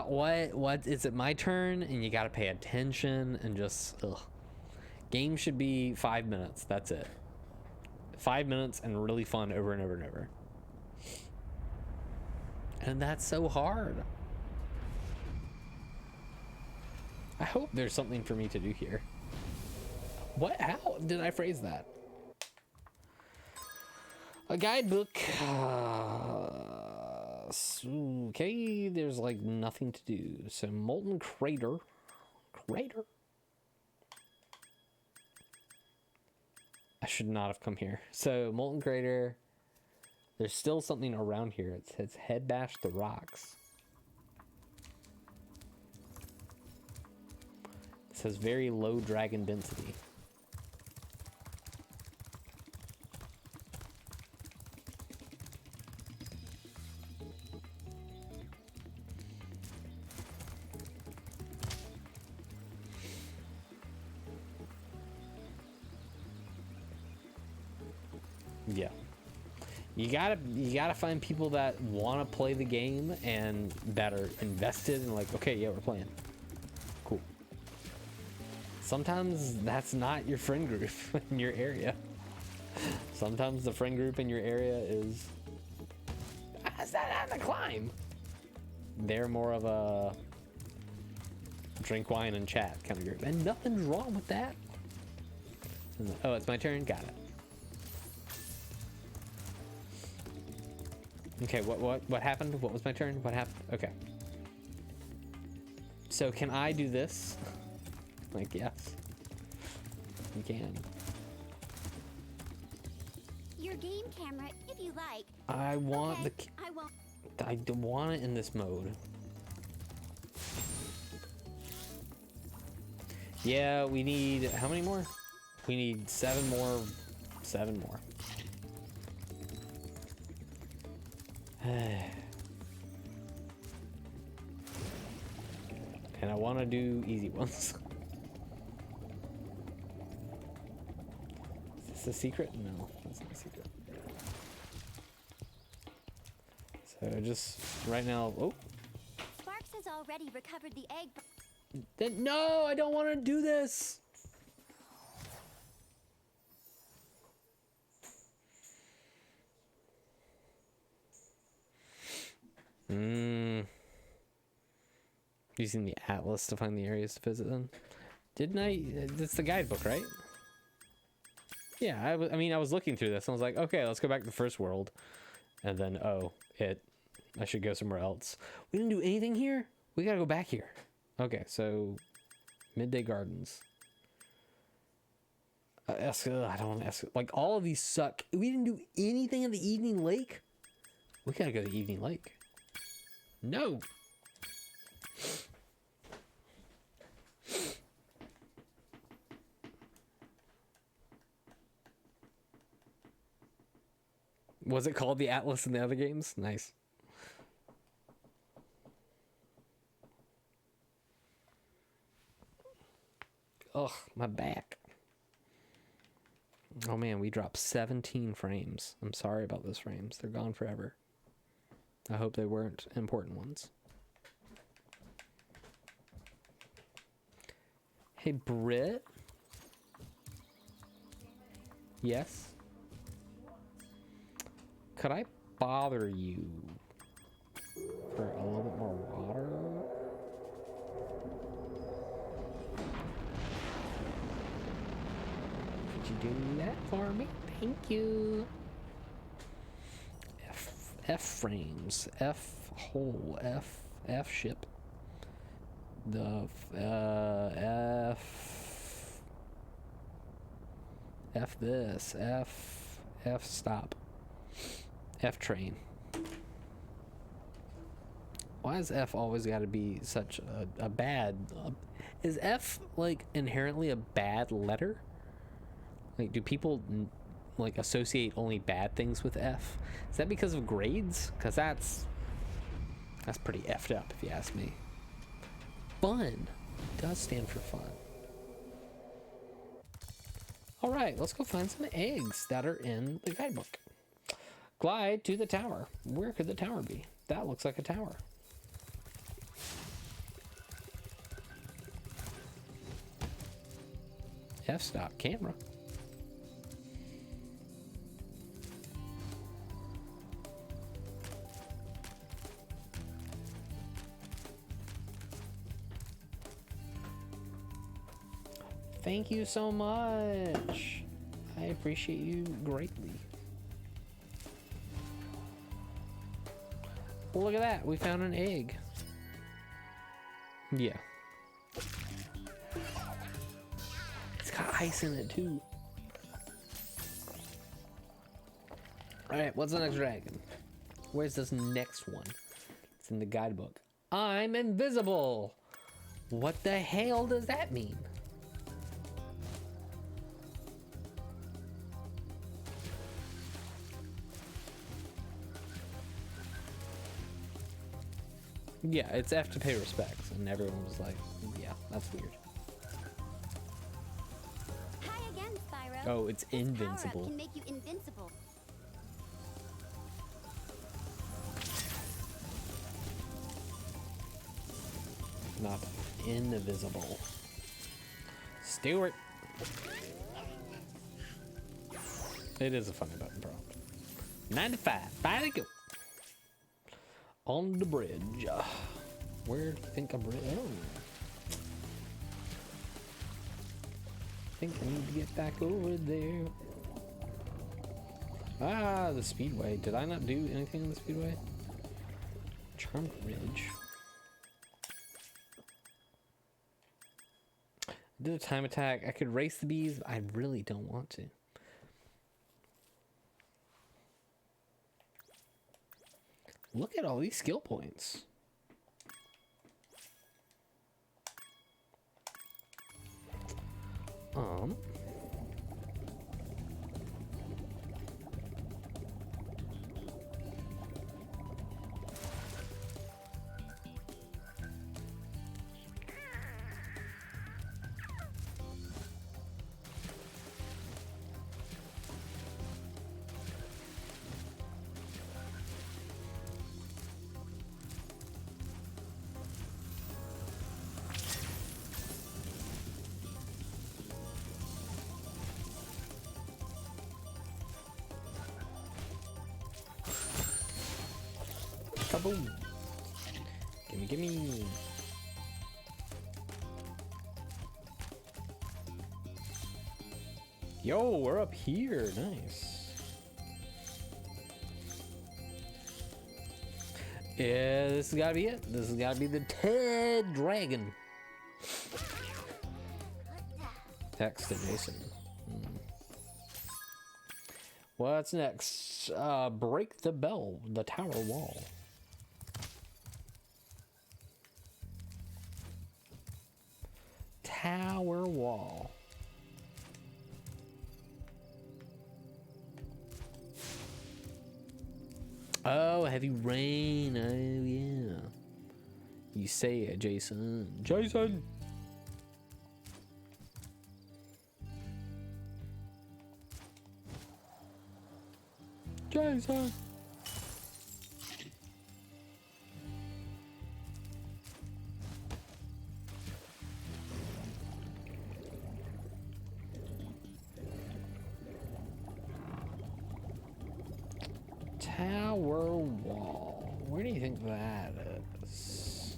what, is it my turn? And you got to pay attention and just, ugh. Games should be 5 minutes. That's it. 5 minutes and really fun over and over and over. And that's so hard. I hope there's something for me to do here. What? How did I phrase that? A guidebook. Okay, there's like nothing to do. So Molten Crater. Crater? I should not have come here. So Molten Crater. There's still something around here. It says Head Bash the Rocks. It says very low dragon density. Yeah. You gotta find people that want to play the game and that are invested and like, okay, yeah, we're playing. Cool. Sometimes that's not your friend group in your area. Sometimes the friend group in your area is that on the climb. They're more of a drink wine and chat kind of group, and nothing's wrong with that. Oh, it's my turn. Got it. Okay, what happened? What was my turn? What happened? Okay. So can I do this? Like, yes. You can. Your game camera, if you like. I want Okay, I won't. I don't want it in this mode. Yeah, we need, how many more? We need 7 more. 7 more. And I want to do easy ones. Is this a secret? No, that's not a secret. So just right now, oh. Sparks has already recovered the egg. Then, no, I don't want to do this. Using the atlas to find the areas to visit then. Didn't I? It's the guidebook, right? Yeah, I mean, I was looking through this and I was like, okay, let's go back to the first world. And then, oh, I should go somewhere else. We didn't do anything here? We gotta go back here. Okay, so Midday Gardens. I don't want to ask. Like, all of these suck. We didn't do anything in the Evening Lake? We gotta go to Evening Lake. No! Was it called the Atlas in the other games? Nice. Ugh, my back. Oh man, we dropped 17 frames. I'm sorry about those frames. They're gone forever. I hope they weren't important ones. Hey, Britt? Yes? Could I bother you for a little bit more water? Could you do that for me? Thank you. F frames. F hole. F ship. The F this. F stop. F train. Why has F always got to be such a bad... is F, like, inherently a bad letter? Like, do people, like, associate only bad things with F? Is that because of grades? Because that's pretty effed up, if you ask me. Fun. It does stand for fun. Alright, let's go find some eggs that are in the guidebook. Glide to the tower. Where could the tower be? That looks like a tower. F-stop camera. Thank you so much. I appreciate you greatly. Well, look at that. We found an egg. Yeah. It's got ice in it, too. Alright, what's the next dragon? Where's this next one? It's in the guidebook. I'm invisible! What the hell does that mean? Yeah, it's F to pay respects, and everyone was like, yeah, that's weird. Hi again, Spyro. Oh, it's This invincible. power-up can make you invincible. Not invisible. Stewart. It is a funny button prompt. 95. By the go. On the bridge. Where do you think a bridge? Oh. I think I need to get back over there. Ah, the speedway. Did I not do anything on the speedway? Charmed Ridge. Did a time attack. I could race the bees. I really don't want to. Look at all these skill points. Kaboom! Gimme, gimme! Yo, we're up here. Nice. Yeah, this has gotta be it. This has gotta be the Ted Dragon. Text to Jason. What's next? Break the bell, the tower wall. Tower wall. Oh, heavy rain. Oh, yeah. You say it, Jason. Jason! Jason! Tower wall. Where do you think that is?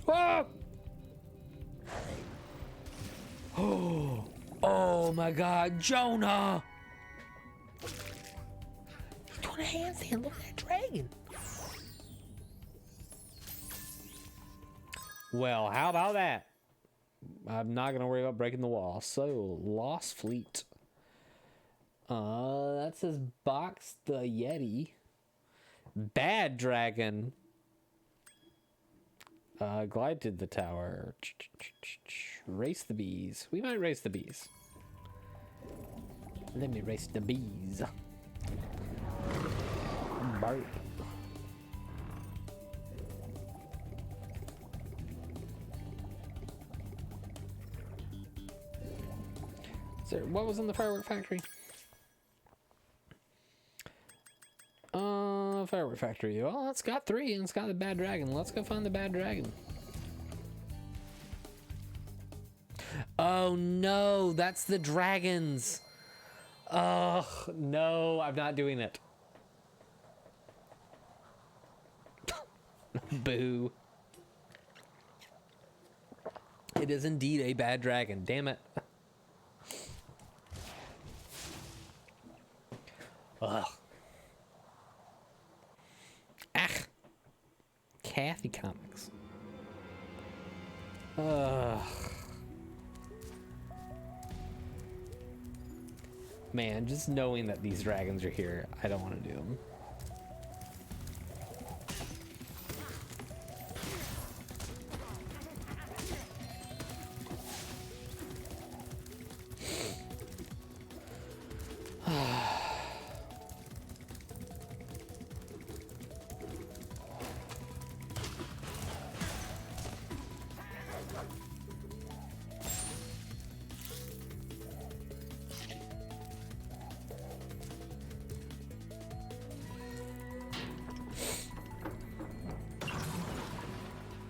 Ah! Oh my God, Jonah! He's doing a handstand. Look at that dragon. Well, how about that? I'm not gonna worry about breaking the wall. So, Lost Fleet. That says Box the Yeti. Bad Dragon. Glide to the tower. Race the bees. We might race the bees. Let me race the bees. Bark. So, what was in the firework factory? Firework factory. Well, it's got 3 and it's got the bad dragon. Let's go find the bad dragon. Oh no, that's the dragons. Oh no, I'm not doing it. Boo. It is indeed a bad dragon. Damn it. Ugh. Ah. Kathy Comics. Ugh. Man, just knowing that these dragons are here, I don't want to do them.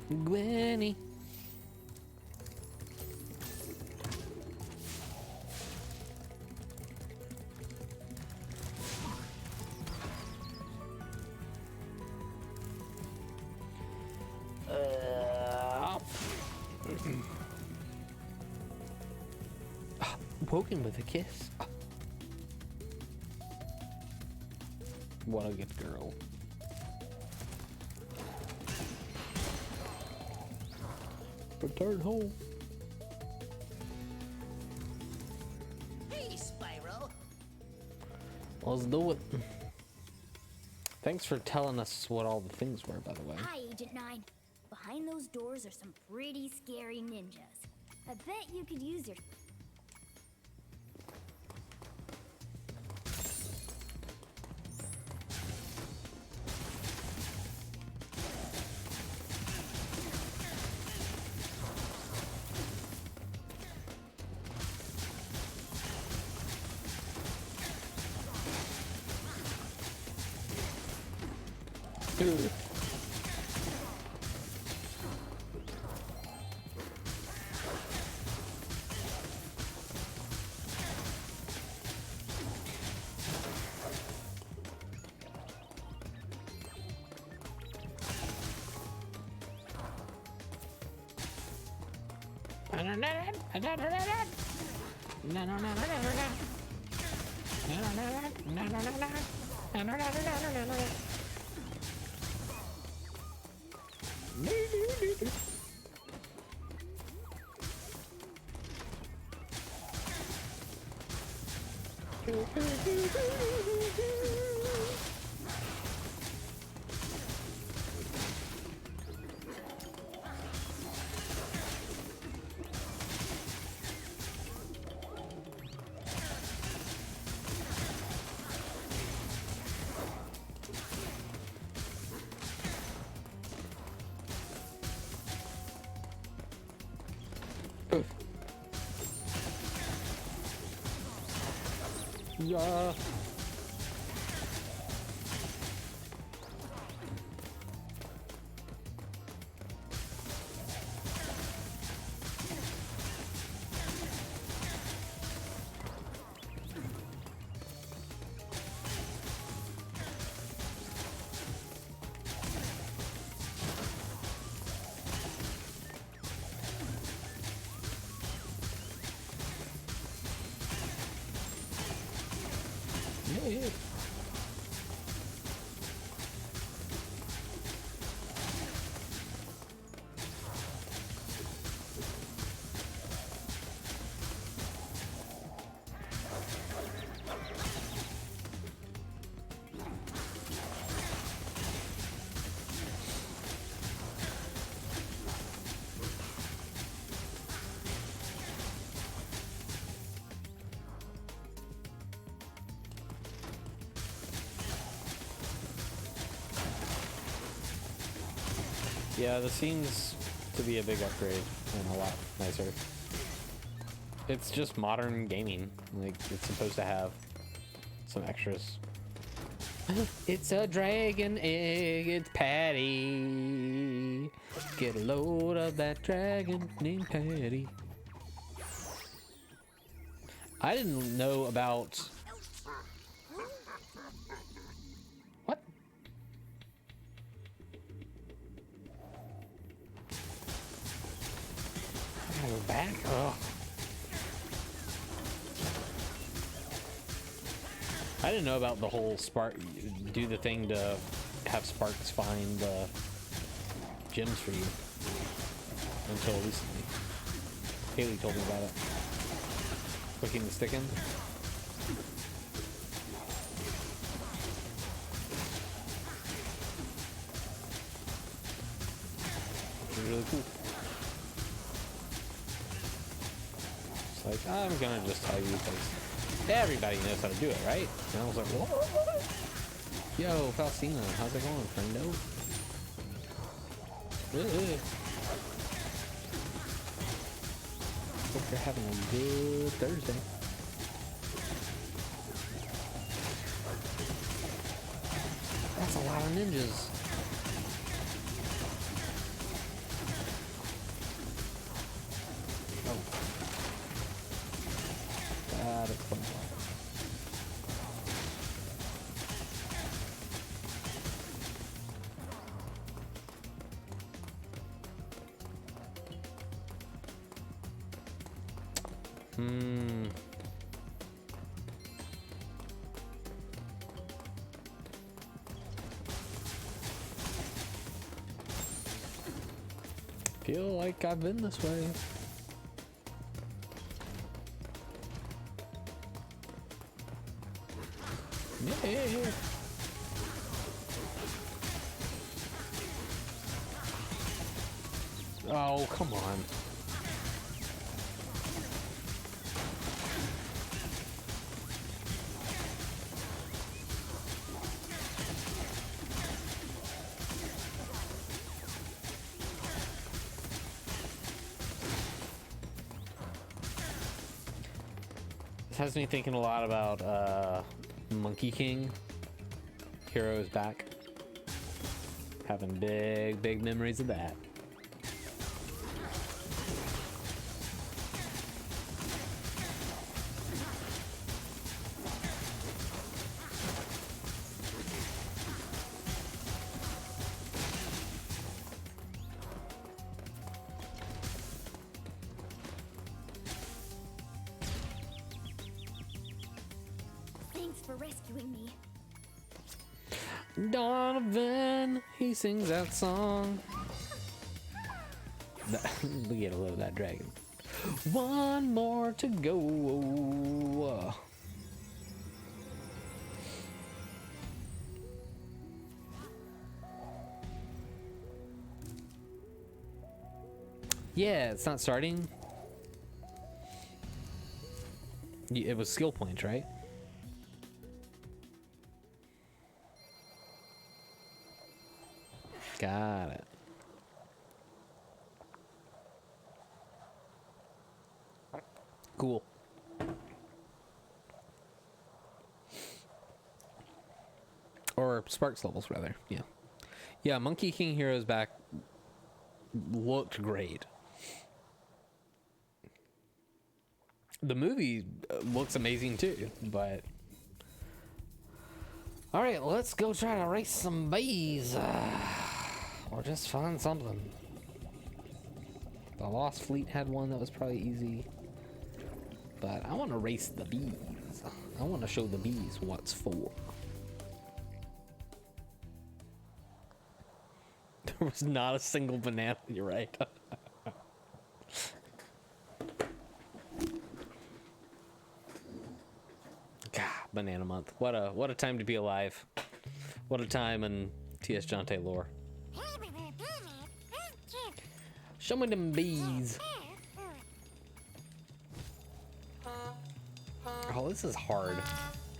Gwenny. Woken with a kiss. What a good girl. Return home. Hey, Spyro. Let's do it. Thanks for telling us what all the things were, by the way. Hi, Agent 9. Behind those doors are some pretty scary ninjas. I bet you could use your... Dude. Yeah. Yeah. Yeah, this seems to be a big upgrade and a lot nicer. It's just modern gaming. Like, it's supposed to have some extras. It's a dragon egg, it's Patty. Get a load of that dragon named Patty. I didn't know about... What? Oh, back? Oh. I didn't know about the whole spark, do the thing to have sparks find gems for you until recently. Haley told me about it. Clicking the stick in. Which is really cool. It's like, I'm gonna just tell you because everybody knows how to do it, right? And I was like, what? Yo, Faustina, how's it going, friendo? Hope you're having a good Thursday. That's a lot of ninjas. Hmm. Feel like I've been this way. Yeah. Oh, come on. This has me thinking a lot about Monkey King. Hero is back. Having big memories of that. Thanks for rescuing me. Donovan, he sings that song. We gotta love that dragon. One more to go. Yeah, it's not starting. It was skill points, right? Got it. Cool. Or Sparks levels, rather. Yeah. Yeah, Monkey King Heroes back looked great. The movie looks amazing too, but... Alright, let's go try to race some bees. Or just find something. The Lost Fleet had one that was probably easy. But I want to race the bees. I want to show the bees what's for. There was not a single banana, you're right. God, Banana Month. What a time to be alive. What a time in T.S. Jonte lore. Show me them bees. Oh, this is hard.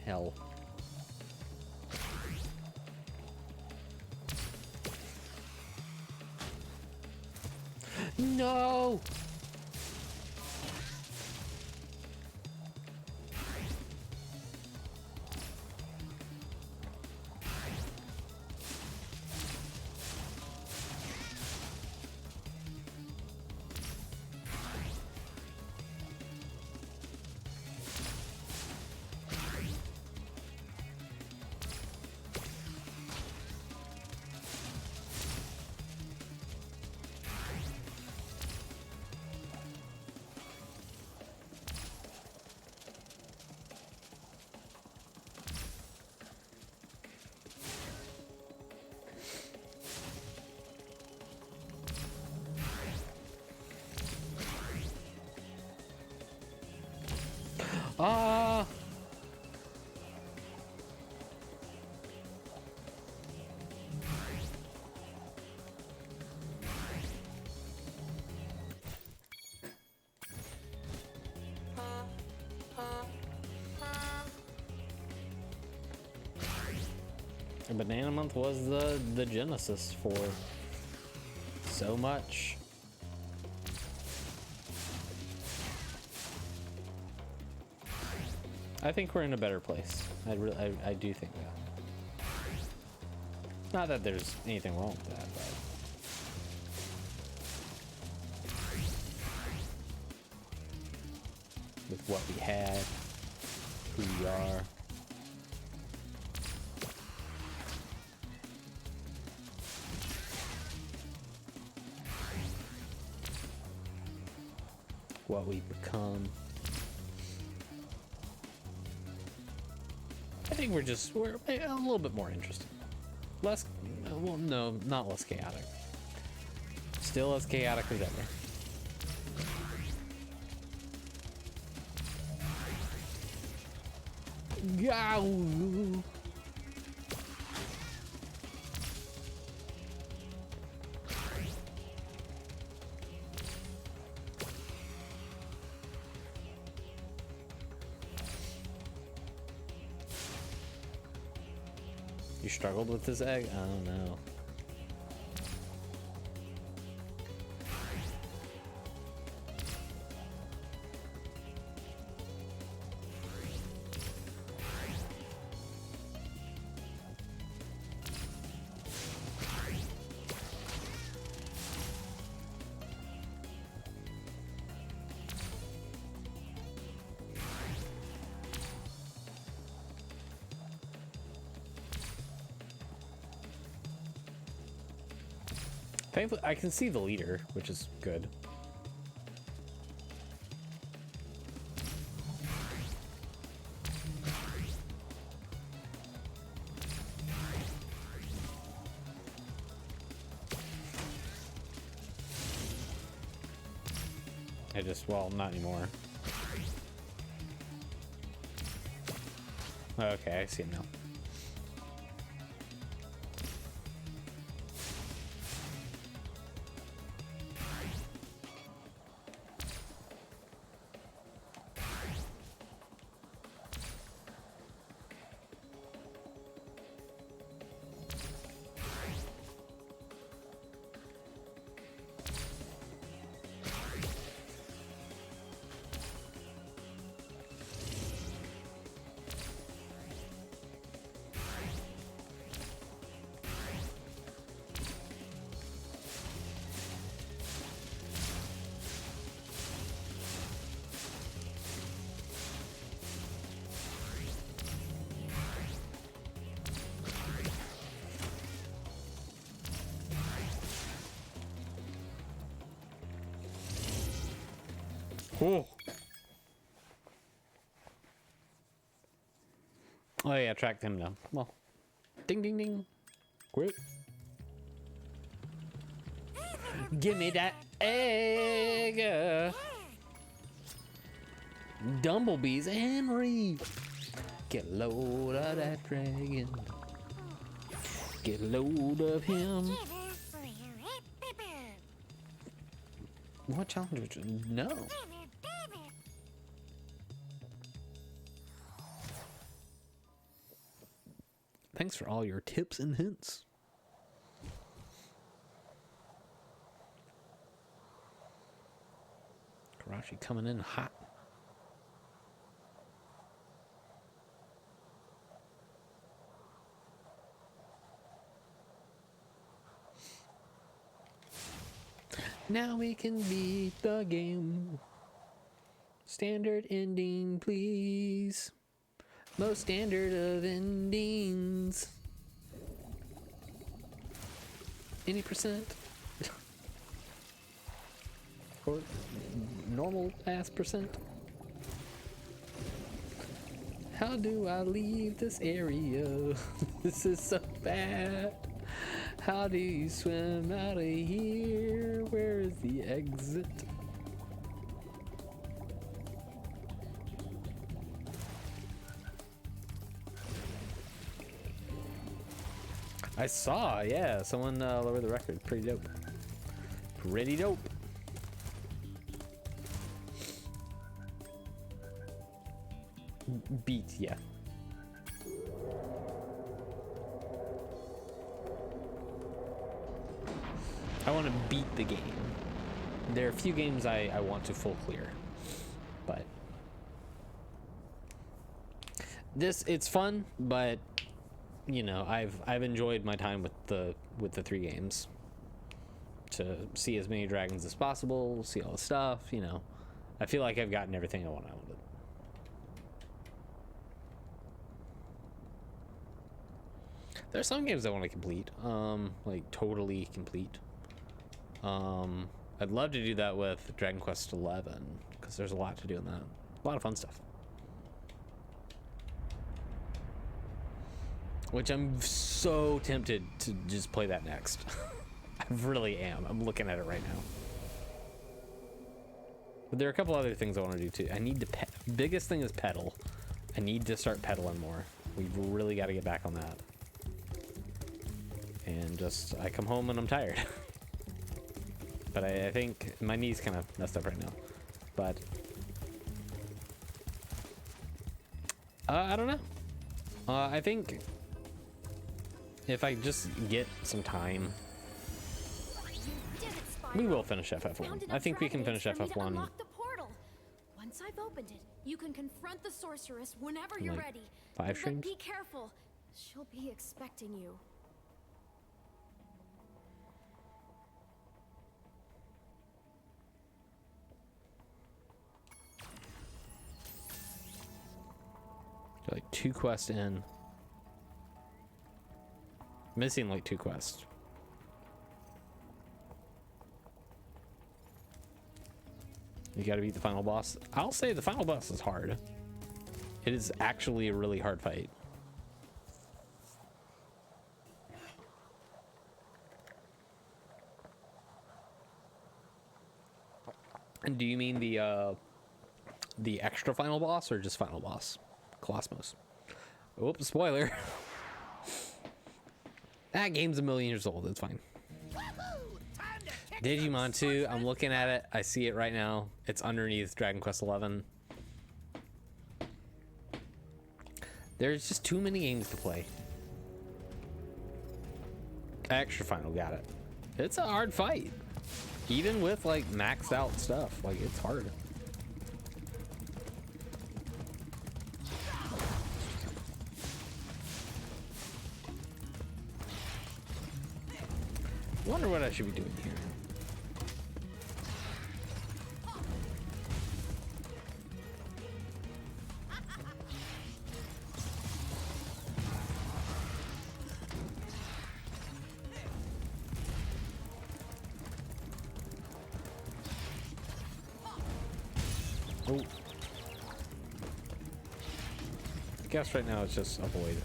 Hell. No! Ah! Banana Month was the genesis for so much. I think we're in a better place. I do think that. Not that there's anything wrong with that, but with what we had, who we are. What we've become. think we're a little bit more interested. Less, well, no, not less chaotic. Still as chaotic as ever. Yow! You struggled with this egg? Oh no. Thankfully, I can see the leader, which is good. Well, not anymore. Okay, I see it now. Cool. Oh yeah, tracked him down. Well, ding ding ding. Quit. Give me that egg. Dumblebee's Henry. Get load of that dragon. Get load of him. What challenge? No. Thanks for all your tips and hints. Karashi coming in hot. Now we can beat the game. Standard ending, please. Most standard of endings. Any percent? Or normal ass percent? How do I leave this area? This is so bad. How do you swim out of here? Where is the exit? I saw, yeah, someone lowered the record. Pretty dope. Pretty dope. Beat, yeah. I want to beat the game. There are a few games I want to full clear, but it's fun, but you know, I've enjoyed my time with the 3 games. To see as many dragons as possible, see all the stuff, you know. I feel like I've gotten everything I want out of it. There's some games I want to complete, like totally complete. I'd love to do that with Dragon Quest XI, because there's a lot to do in that. A lot of fun stuff. Which I'm so tempted to just play that next. I really am. I'm looking at it right now. But there are a couple other things I want to do too. I need to biggest thing is pedal. I need to start pedaling more. We've really got to get back on that. And just, I come home and I'm tired. But I think my knee's kind of messed up right now. But I don't know. I think if I just get some time, we will finish FF1. I think we can finish FF1. Once I've opened it, you can confront the sorceress whenever you're Like ready. 5 streams? But be careful. She'll be expecting you. Like 2 quests in. Missing like 2 quests. You gotta beat the final boss. I'll say the final boss is hard. It is actually a really hard fight. And do you mean the extra final boss or just final boss? Cosmos. Oops, spoiler. That game's a million years old. It's fine. Digimon 2, I'm looking at it. I see it right now. It's underneath Dragon Quest 11. There's just too many games to play. Extra final, got it. It's a hard fight. Even with like maxed out stuff, like it's hard. Wonder what I should be doing here. Oh. I guess right now it's just avoid.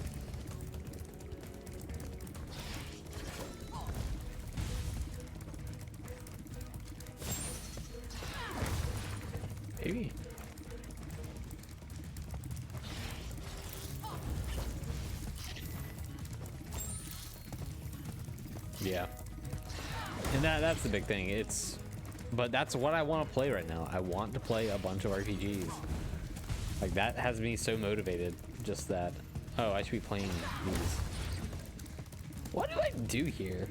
Maybe. Yeah. And that's the big thing. But that's what I want to play right now. I want to play a bunch of RPGs. Like that has me so motivated. Just that, oh, I should be playing these. What do I do here?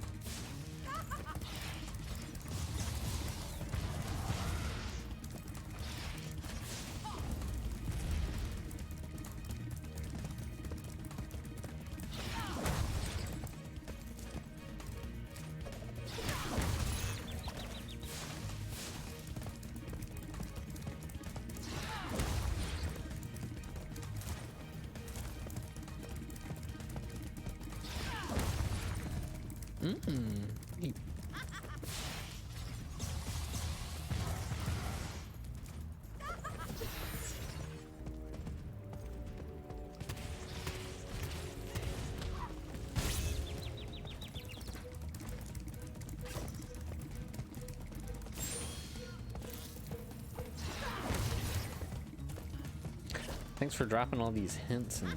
Thanks for dropping all these hints and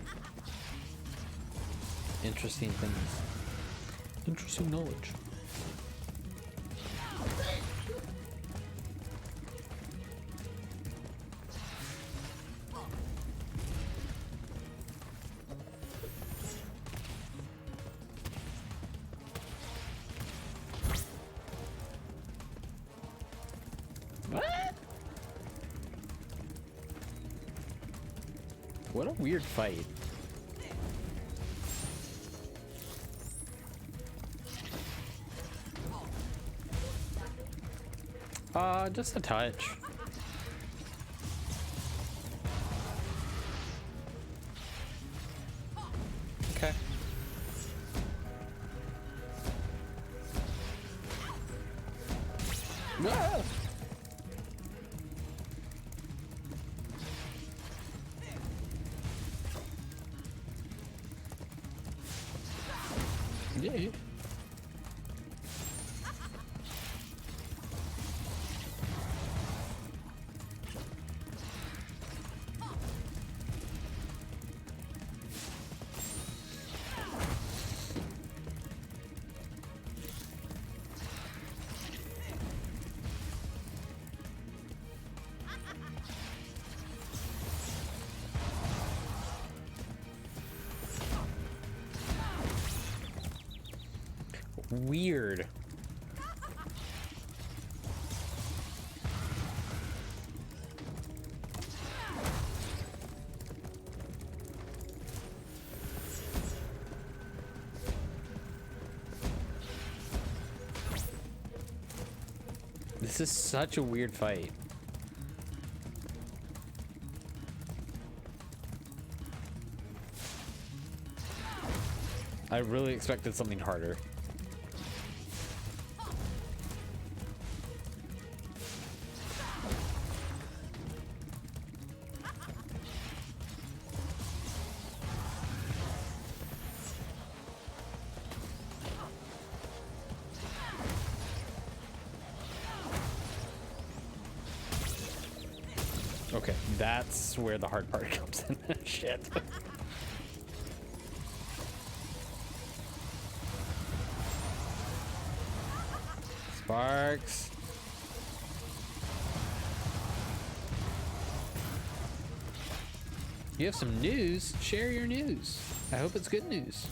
interesting things. Interesting knowledge. What a weird fight. Just a touch. Okay. Ah! Yeah. Weird. This is such a weird fight. I really expected something harder. Okay, that's where the hard part comes in. Shit. Sparks. You have some news? Share your news. I hope it's good news.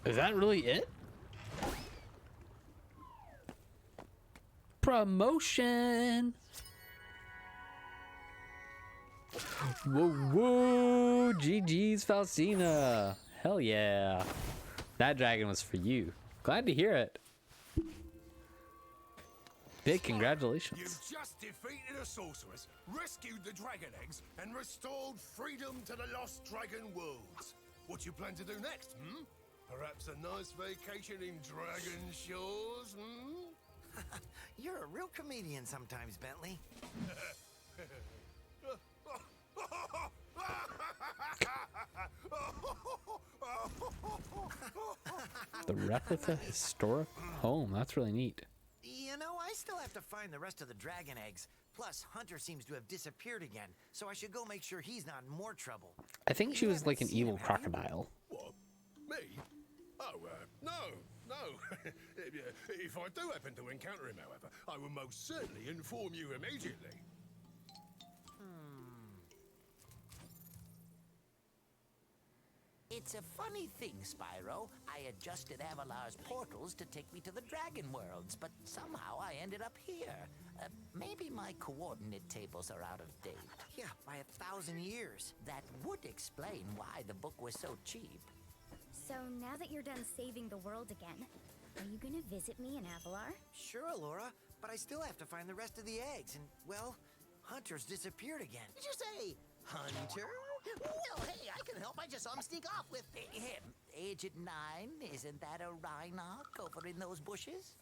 Is that really it? Promotion! Whoa, whoa! GG's Faustina! Hell yeah! That dragon was for you. Glad to hear it. Big congratulations. You just defeated a sorceress, rescued the dragon eggs, and restored freedom to the lost dragon worlds. What you plan to do next, hmm? Perhaps a nice vacation in Dragon Shores, hmm? You're a real comedian sometimes, Bentley. The replica historic home. That's really neat. You know, I still have to find the rest of the dragon eggs. Plus, Hunter seems to have disappeared again, so I should go make sure he's not in more trouble. I think she was like an evil crocodile. What? Me? Oh, no, no. If I do happen to encounter him, however, I will most certainly inform you immediately. It's a funny thing, Spyro. I adjusted Avalar's portals to take me to the Dragon Worlds, but somehow I ended up here. Maybe my coordinate tables are out of date. Yeah, by 1,000 years. That would explain why the book was so cheap. So now that you're done saving the world again, are you gonna visit me in Avalar? Sure, Laura, but I still have to find the rest of the eggs, and, well, Hunter's disappeared again. Did you say Hunter? Well, hey, I can help. I just saw him sneak off with him. Agent 9, isn't that a Rhinoc over in those bushes?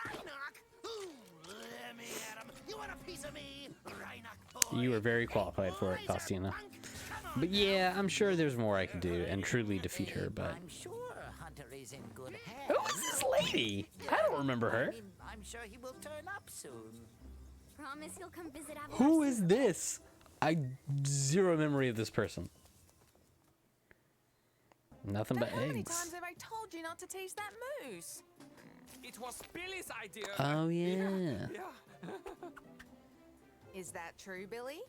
Rhinoc! Ooh, let me at him. You want a piece of me, Rhinoc boy? You were very qualified for it, Faustina. But yeah, I'm sure there's more I could do and truly defeat her, but... I'm sure Hunter is in good hands. Who is this lady? I don't remember her. I'm sure he will turn up soon. Promise you'll come visit Avalar. Who is this? I zero memory of this person. Nothing but How many eggs. times have I told you not to taste that moose? It was Billy's idea. Oh yeah. Yeah. Is that true, Billy?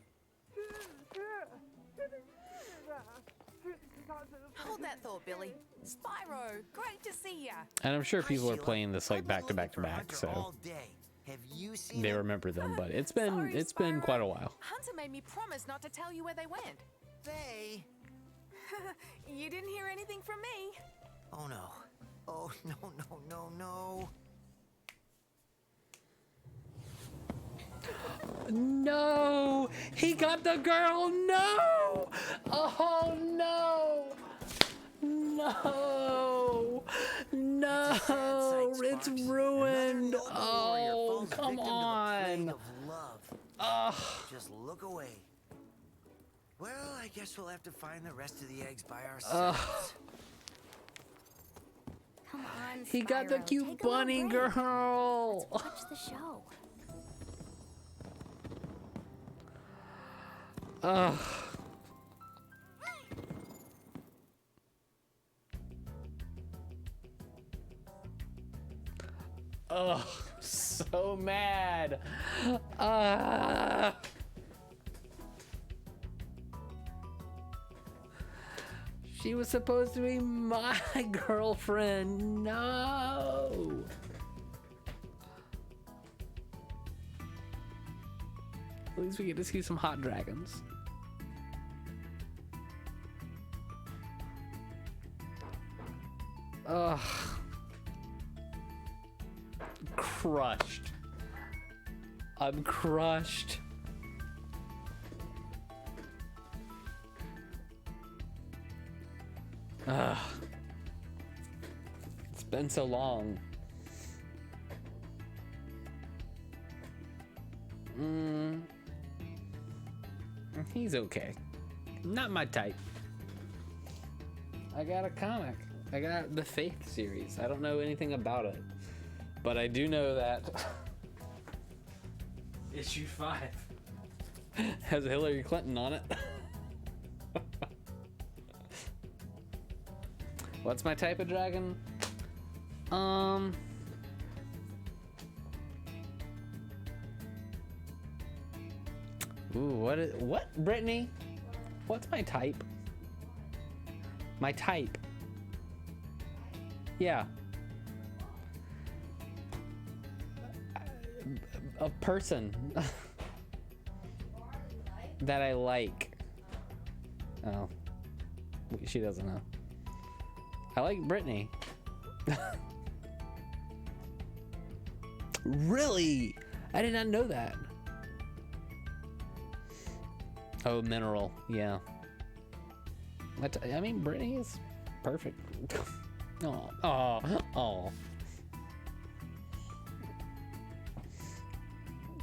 Hold that thought, Billy. Spyro, great to see ya. And I'm sure people are Sheila. playing this like I've been back to back to looking for back, Hunter so all day. Have you seen they him? remember them, but it's been Sorry, quite a Spyro. while. Hunter made me promise not to tell you where they went. They? You didn't hear anything from me. Oh no. Oh no, no, no, no. No, he got the girl. No. Oh no. No. No. It's ruined. Oh, come on. Ugh. Just look away. Well, I guess we'll have to find the rest of the eggs by ourselves. Come on, He got the Spyro, cute take a little bunny break. girl. Let's watch the show. Ugh. Ugh, so mad. She was supposed to be my girlfriend. No. At least we get to see some hot dragons. Ugh. Crushed. I'm crushed. Ugh. It's been so long. He's okay. Not my type. I got a comic. I got the Faith series. I don't know anything about it, but I do know that issue 5 has Hillary Clinton on it. What's my type of dragon? Ooh, what, Brittany? What's my type? My type. Yeah. A person that I like. Oh, she doesn't know. I like Brittany. Really? I did not know that. Oh, mineral. Yeah. I mean, Brittany is perfect. Oh, oh, oh.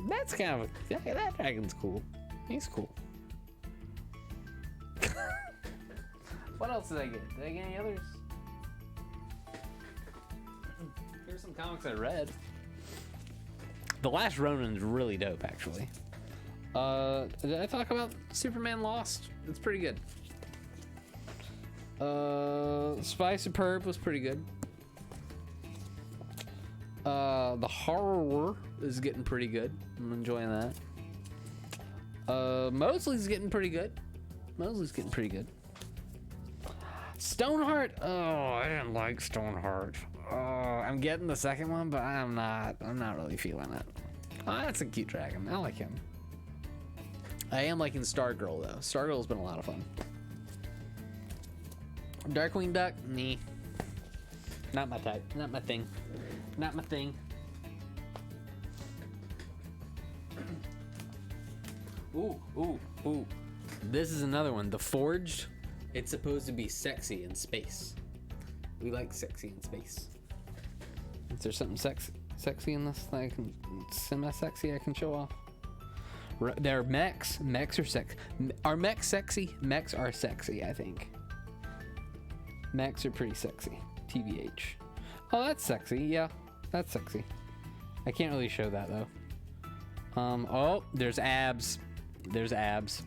That's kind of that dragon's cool. He's cool. What else did I get? Did I get any others? Here's some comics I read. The Last Ronin's really dope, actually. Did I talk about Superman Lost? It's pretty good. Spy Superb was pretty good. The Horror is getting pretty good. I'm enjoying that. Mosley's getting pretty good. Stoneheart. Oh, I didn't like Stoneheart. Oh, I'm getting the second one, but I'm not really feeling it. Oh, that's a cute dragon. I like him. I am liking Stargirl though. Stargirl's been a lot of fun. Darkwing Duck, nee. Not my type. Not my thing. Not my thing. Ooh, ooh, ooh. This is another one. The Forged. It's supposed to be sexy in space. We like sexy in space. Is there something sexy in this that I can semi-sexy I can show off? They're mechs. Mechs are sexy. Are mechs sexy? Mechs are sexy, I think. Mechs are pretty sexy. TBH. Oh, that's sexy. Yeah, that's sexy. I can't really show that though. Oh, there's abs. There's abs.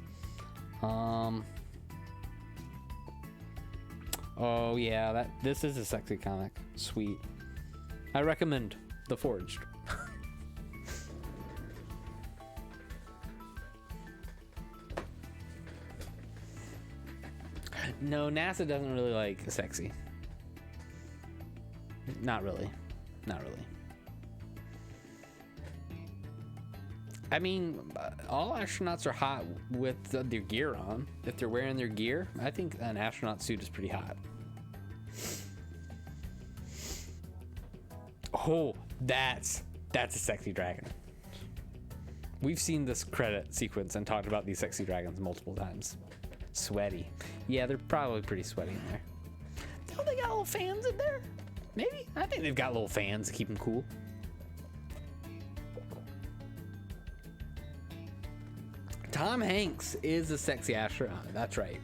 Oh yeah, this is a sexy comic. Sweet. I recommend The Forged. No, NASA doesn't really like sexy. Not really. Not really. I mean, all astronauts are hot with their gear on. If they're wearing their gear, I think an astronaut suit is pretty hot. Oh, that's a sexy dragon. We've seen this credit sequence and talked about these sexy dragons multiple times. Sweaty. Yeah, they're probably pretty sweaty in there. Don't they got little fans in there? Maybe? I think they've got little fans to keep them cool. Tom Hanks is a sexy astronaut. That's right.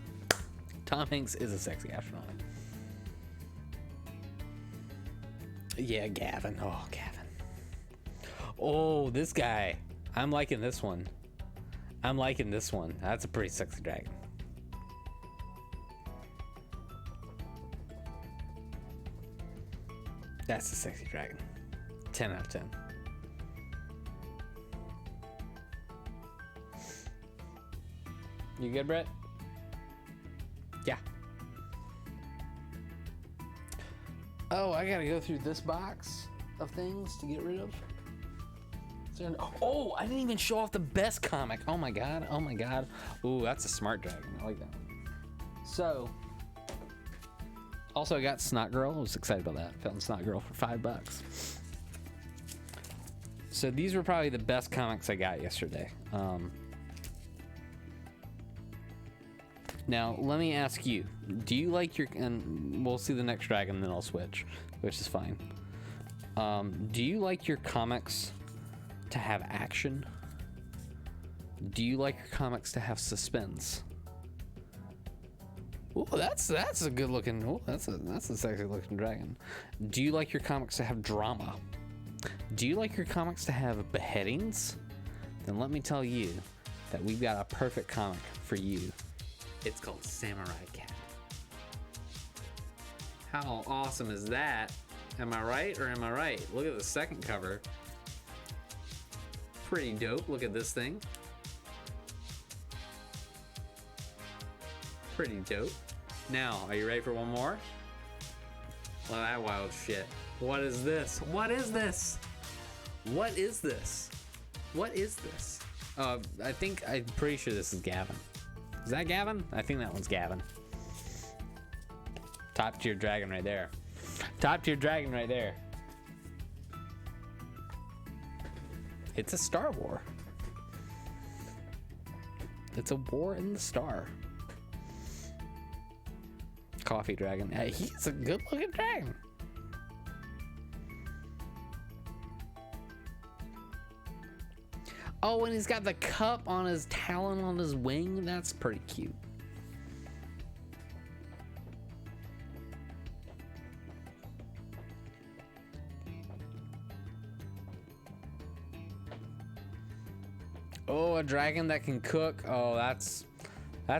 Tom Hanks is a sexy astronaut. Yeah, Gavin. Oh, Gavin. Oh, this guy. I'm liking this one. I'm liking this one. That's a pretty sexy dragon. That's a sexy dragon. 10 out of 10. You good, Brett? Yeah. Oh, I gotta go through this box of things to get rid of. Oh, I didn't even show off the best comic. Oh my god. Oh my god. Ooh, that's a smart dragon. I like that one. So, also I got Snot Girl. I was excited about that. Found Snot Girl for $5. So these were probably the best comics I got yesterday. Now, let me ask you, do you like your, and we'll see the next dragon, then I'll switch, which is fine. Do you like your comics to have action? Do you like your comics to have suspense? Oh, that's a good looking, oh, that's a sexy looking dragon. Do you like your comics to have drama? Do you like your comics to have beheadings? Then let me tell you that we've got a perfect comic for you. It's called Samurai Cat. How awesome is that? Am I right or am I right? Look at the second cover. Pretty dope. Look at this thing. Pretty dope. Now, are you ready for one more? Look at that wild shit. What is this? What is this? What is this? What is this? I'm pretty sure this is Gavin. Is that Gavin? I think that one's Gavin. Top tier dragon right there. Top tier dragon right there. It's a Star War. It's a war in the star. Coffee dragon. Hey, he's a good looking dragon. Oh, and he's got the cup on his talon on his wing. That's pretty cute. Oh, a dragon that can cook. Oh, that's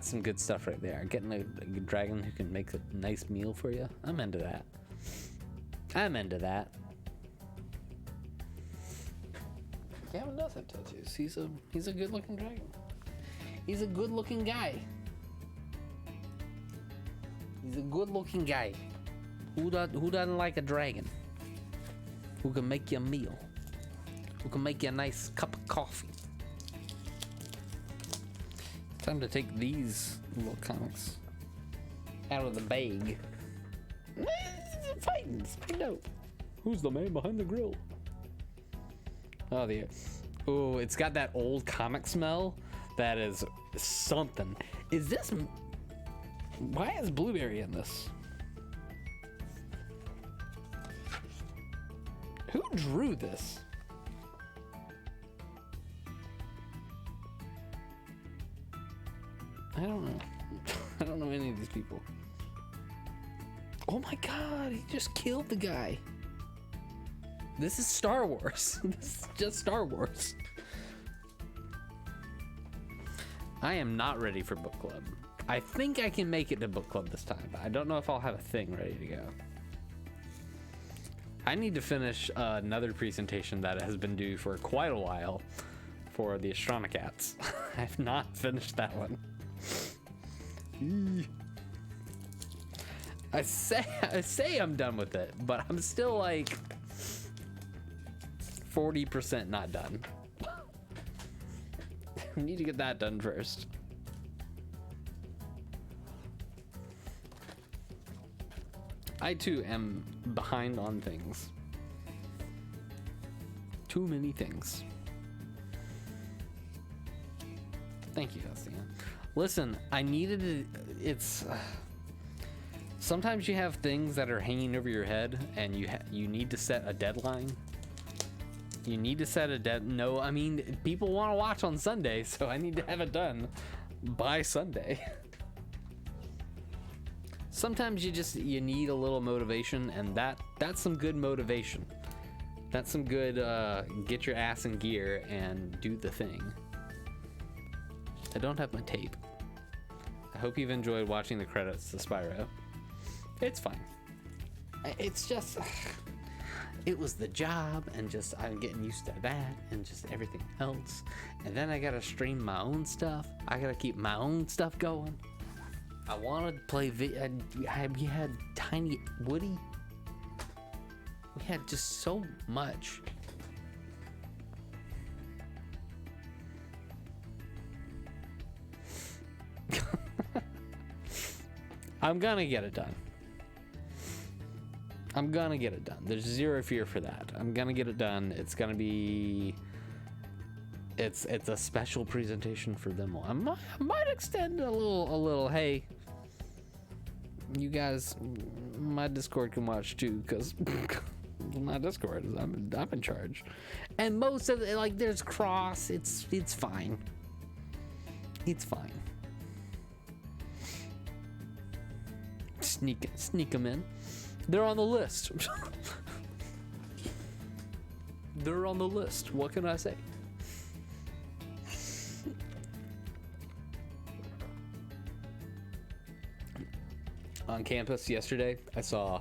some good stuff right there. Getting a dragon who can make a nice meal for you. I'm into that. I'm into that. Gavin does have tattoos. He's a good looking dragon. He's a good looking guy. He's a good looking guy. Who doesn't like a dragon? Who can make you a meal? Who can make you a nice cup of coffee? Time to take these little comics out of the bag. Fighting, it's pretty dope. Who's the man behind the grill? Oh, it's got that old comic smell. That is something. Is this? Why is Blueberry in this? Who drew this? I don't know. I don't know any of these people. Oh my god, he just killed the guy. This is Star Wars. This is just Star Wars. I am not ready for book club. I think I can make it to book club this time, but I don't know if I'll have a thing ready to go. I need to finish another presentation that has been due for quite a while for the Astromacats. I have not finished that one. I say I'm done with it, but I'm still like 40% not done. need to get that done first. I too am behind on things. Too many things. Thank you, Estina. Listen, I needed to, it's sometimes you have things that are hanging over your head and you need to set a deadline. You need to set a no, I mean, people want to watch on Sunday, so I need to have it done by Sunday. Sometimes you need a little motivation, and that's some good motivation. That's some good get your ass in gear and do the thing. I don't have my tape. I hope you've enjoyed watching the credits to Spyro. It's fine. It's just it was the job, and just I'm getting used to that and just everything else. And then I gotta stream my own stuff. I gotta keep my own stuff going. I want to play we had Tiny Woody. We had just so much. I'm gonna get it done. I'm gonna get it done. There's zero fear for that. I'm gonna get it done. It's gonna be... It's a special presentation for them all. I might extend a little, hey, you guys, my Discord can watch too, because my Discord is, I'm in charge. And most of it, like, there's cross, it's fine. It's fine. Sneak them in. They're on the list. They're on the list. What can I say? On campus yesterday, I saw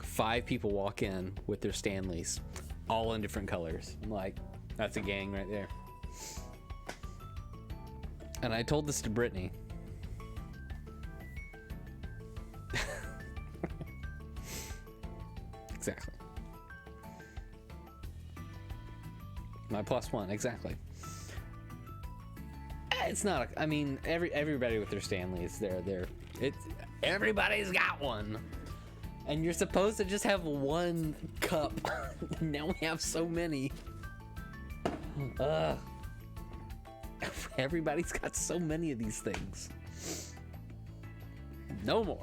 5 people walk in with their Stanleys, all in different colors. I'm like, that's a gang right there. And I told this to Brittany. Exactly. My +1, exactly. It's not. I mean, everybody with their Stanleys, everybody's got one, and you're supposed to just have one cup. Now we have so many. Everybody's got so many of these things. No more.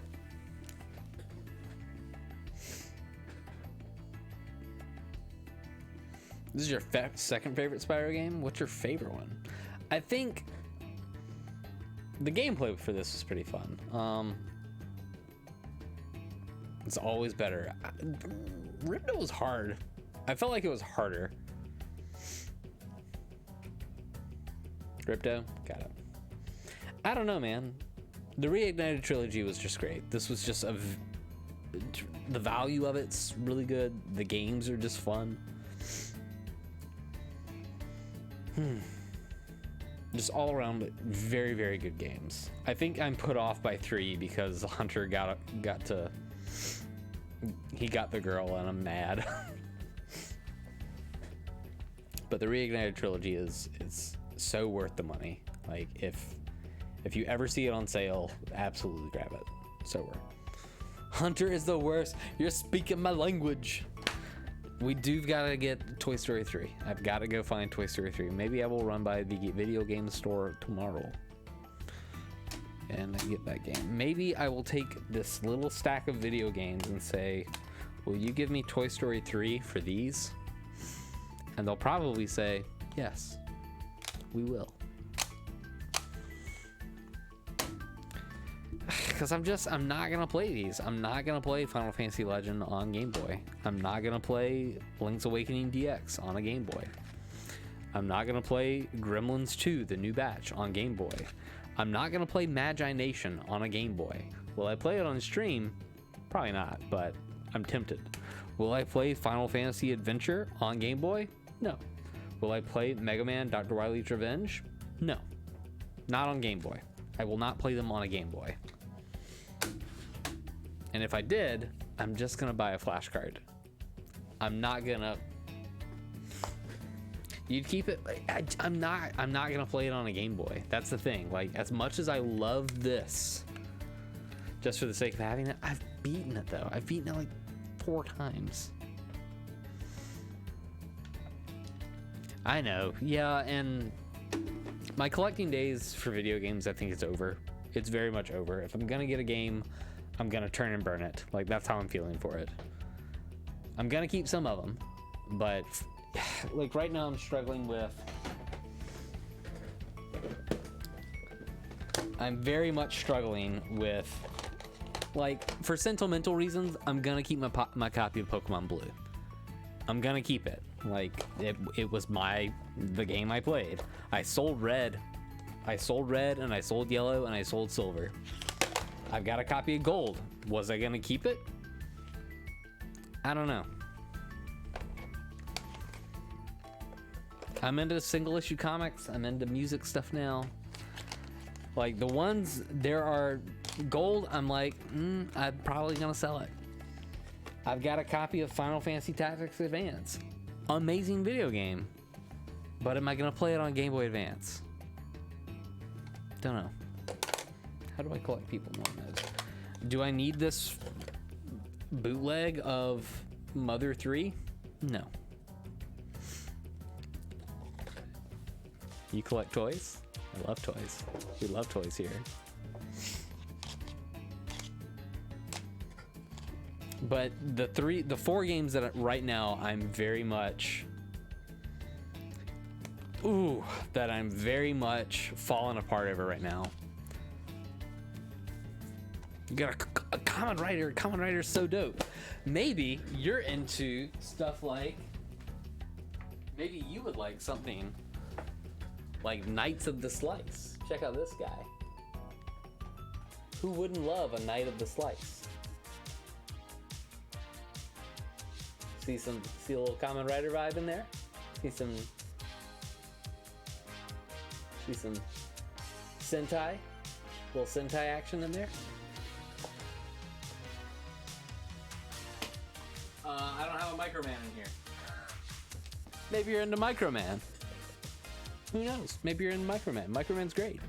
This is your second favorite Spyro game? What's your favorite one? I think the gameplay for this was pretty fun. It's always better. Ripto was hard. I felt like it was harder. Ripto? Got it. I don't know, man. The Reignited trilogy was just great. This was just the value of it's really good. The games are just fun. Just all around very, very good games. I think I'm put off by 3 because Hunter got the girl and I'm mad. But the Reignited trilogy is so worth the money. Like, if you ever see it on sale, absolutely grab it. So worth. Hunter is the worst. You're speaking my language. We do gotta get Toy Story 3. I've got to go find Toy Story 3. Maybe I will run by the video game store tomorrow and get that game. Maybe I will take this little stack of video games and say, will you give me Toy Story 3 for these? And they'll probably say, yes, we will. Because I'm not gonna play these. I'm not gonna play Final Fantasy Legend on Game Boy. I'm not gonna play Link's Awakening DX on a Game Boy. I'm not gonna play Gremlins 2, the new batch, on Game Boy. I'm not gonna play Magi Nation on a Game Boy. Will I play it on stream? Probably not, but I'm tempted. Will I play Final Fantasy Adventure on Game Boy? No. Will I play Mega Man Dr. Wily's Revenge? No. Not on Game Boy. I will not play them on a Game Boy. And if I did, I'm just gonna buy a flash card. I'm not gonna... You'd keep it. I'm not gonna play it on a Game Boy. That's the thing. Like, as much as I love this, just for the sake of having it, I've beaten it though. I've beaten it like 4 times. I know. Yeah, and my collecting days for video games, I think it's over. It's very much over. If I'm gonna get a game, I'm gonna turn and burn it. Like, that's how I'm feeling for it. I'm gonna keep some of them, but like right now I'm struggling with, I'm very much struggling with, like, for sentimental reasons, I'm gonna keep my copy of Pokemon Blue. I'm gonna keep it. Like, it was the game I played. I sold red and I sold yellow and I sold silver. I've got a copy of gold. Was I gonna keep it? I don't know. I'm into single issue comics. I'm into music stuff now. Like, the ones, there are gold, I'm like, I'm probably gonna sell it. I've got a copy of Final Fantasy Tactics Advance. Amazing video game. But am I gonna play it on Game Boy Advance? Don't know. How do I collect people? No one knows. Do I need this bootleg of Mother 3? No. You collect toys? I love toys. We love toys here. But the 4 games that right now I'm very much falling apart over right now. You got a Kamen Rider. Kamen Rider's so dope. Maybe you're into stuff like, maybe you would like something like Knights of the Slice. Check out this guy. Who wouldn't love a Knight of the Slice? See a little Kamen Rider vibe in there? See some Sentai? Little Sentai action in there? I don't have a Microman in here. Maybe you're into Microman. Who knows? Maybe you're into Microman. Microman's great.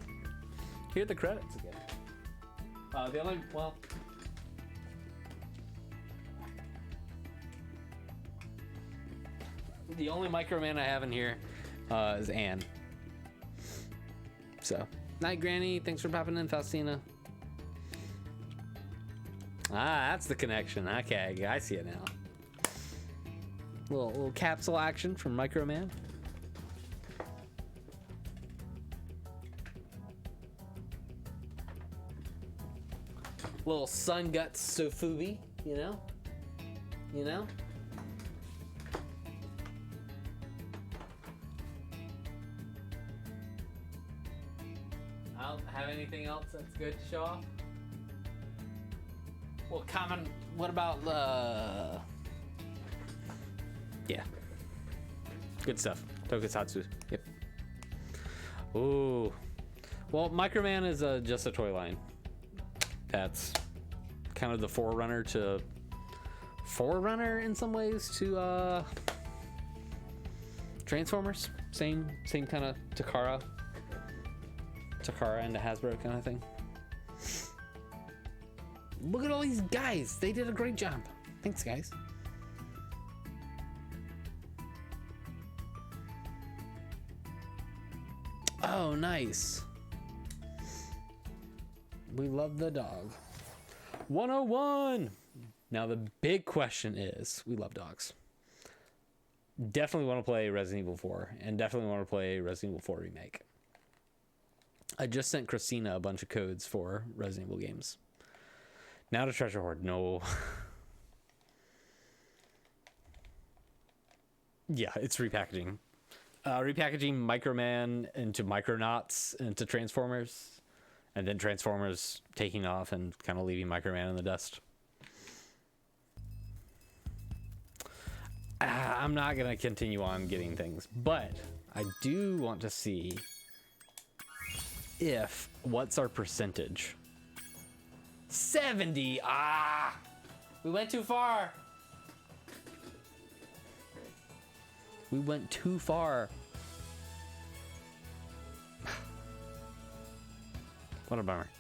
Here are the credits again. The only Microman I have in here is Anne. So, night, Granny. Thanks for popping in, Faustina. Ah, that's the connection. Okay, I see it now. Little capsule action from Microman. Little Sun Guts Sofubi, you know? You know? I don't have anything else that's good to show off. Well, what about, yeah. Good stuff. Tokusatsu. Yep. Ooh. Well, Microman is just a toy line. That's kind of the forerunner in some ways to Transformers. Same kind of Takara and the Hasbro kind of thing. Look at all these guys. They did a great job. Thanks, guys. Oh, nice. We love the dog. 101. Now the big question is, we love dogs. Definitely want to play Resident Evil 4 and definitely want to play Resident Evil 4 Remake. I just sent Christina a bunch of codes for Resident Evil games. Now to Treasure Hoard. No. Yeah, it's repackaging. Repackaging Microman into Micronauts into Transformers, and then Transformers taking off and kind of leaving Microman in the dust. I'm not going to continue on getting things, but I do want to see what's our percentage. 70. We went too far. We went too far. What a bummer.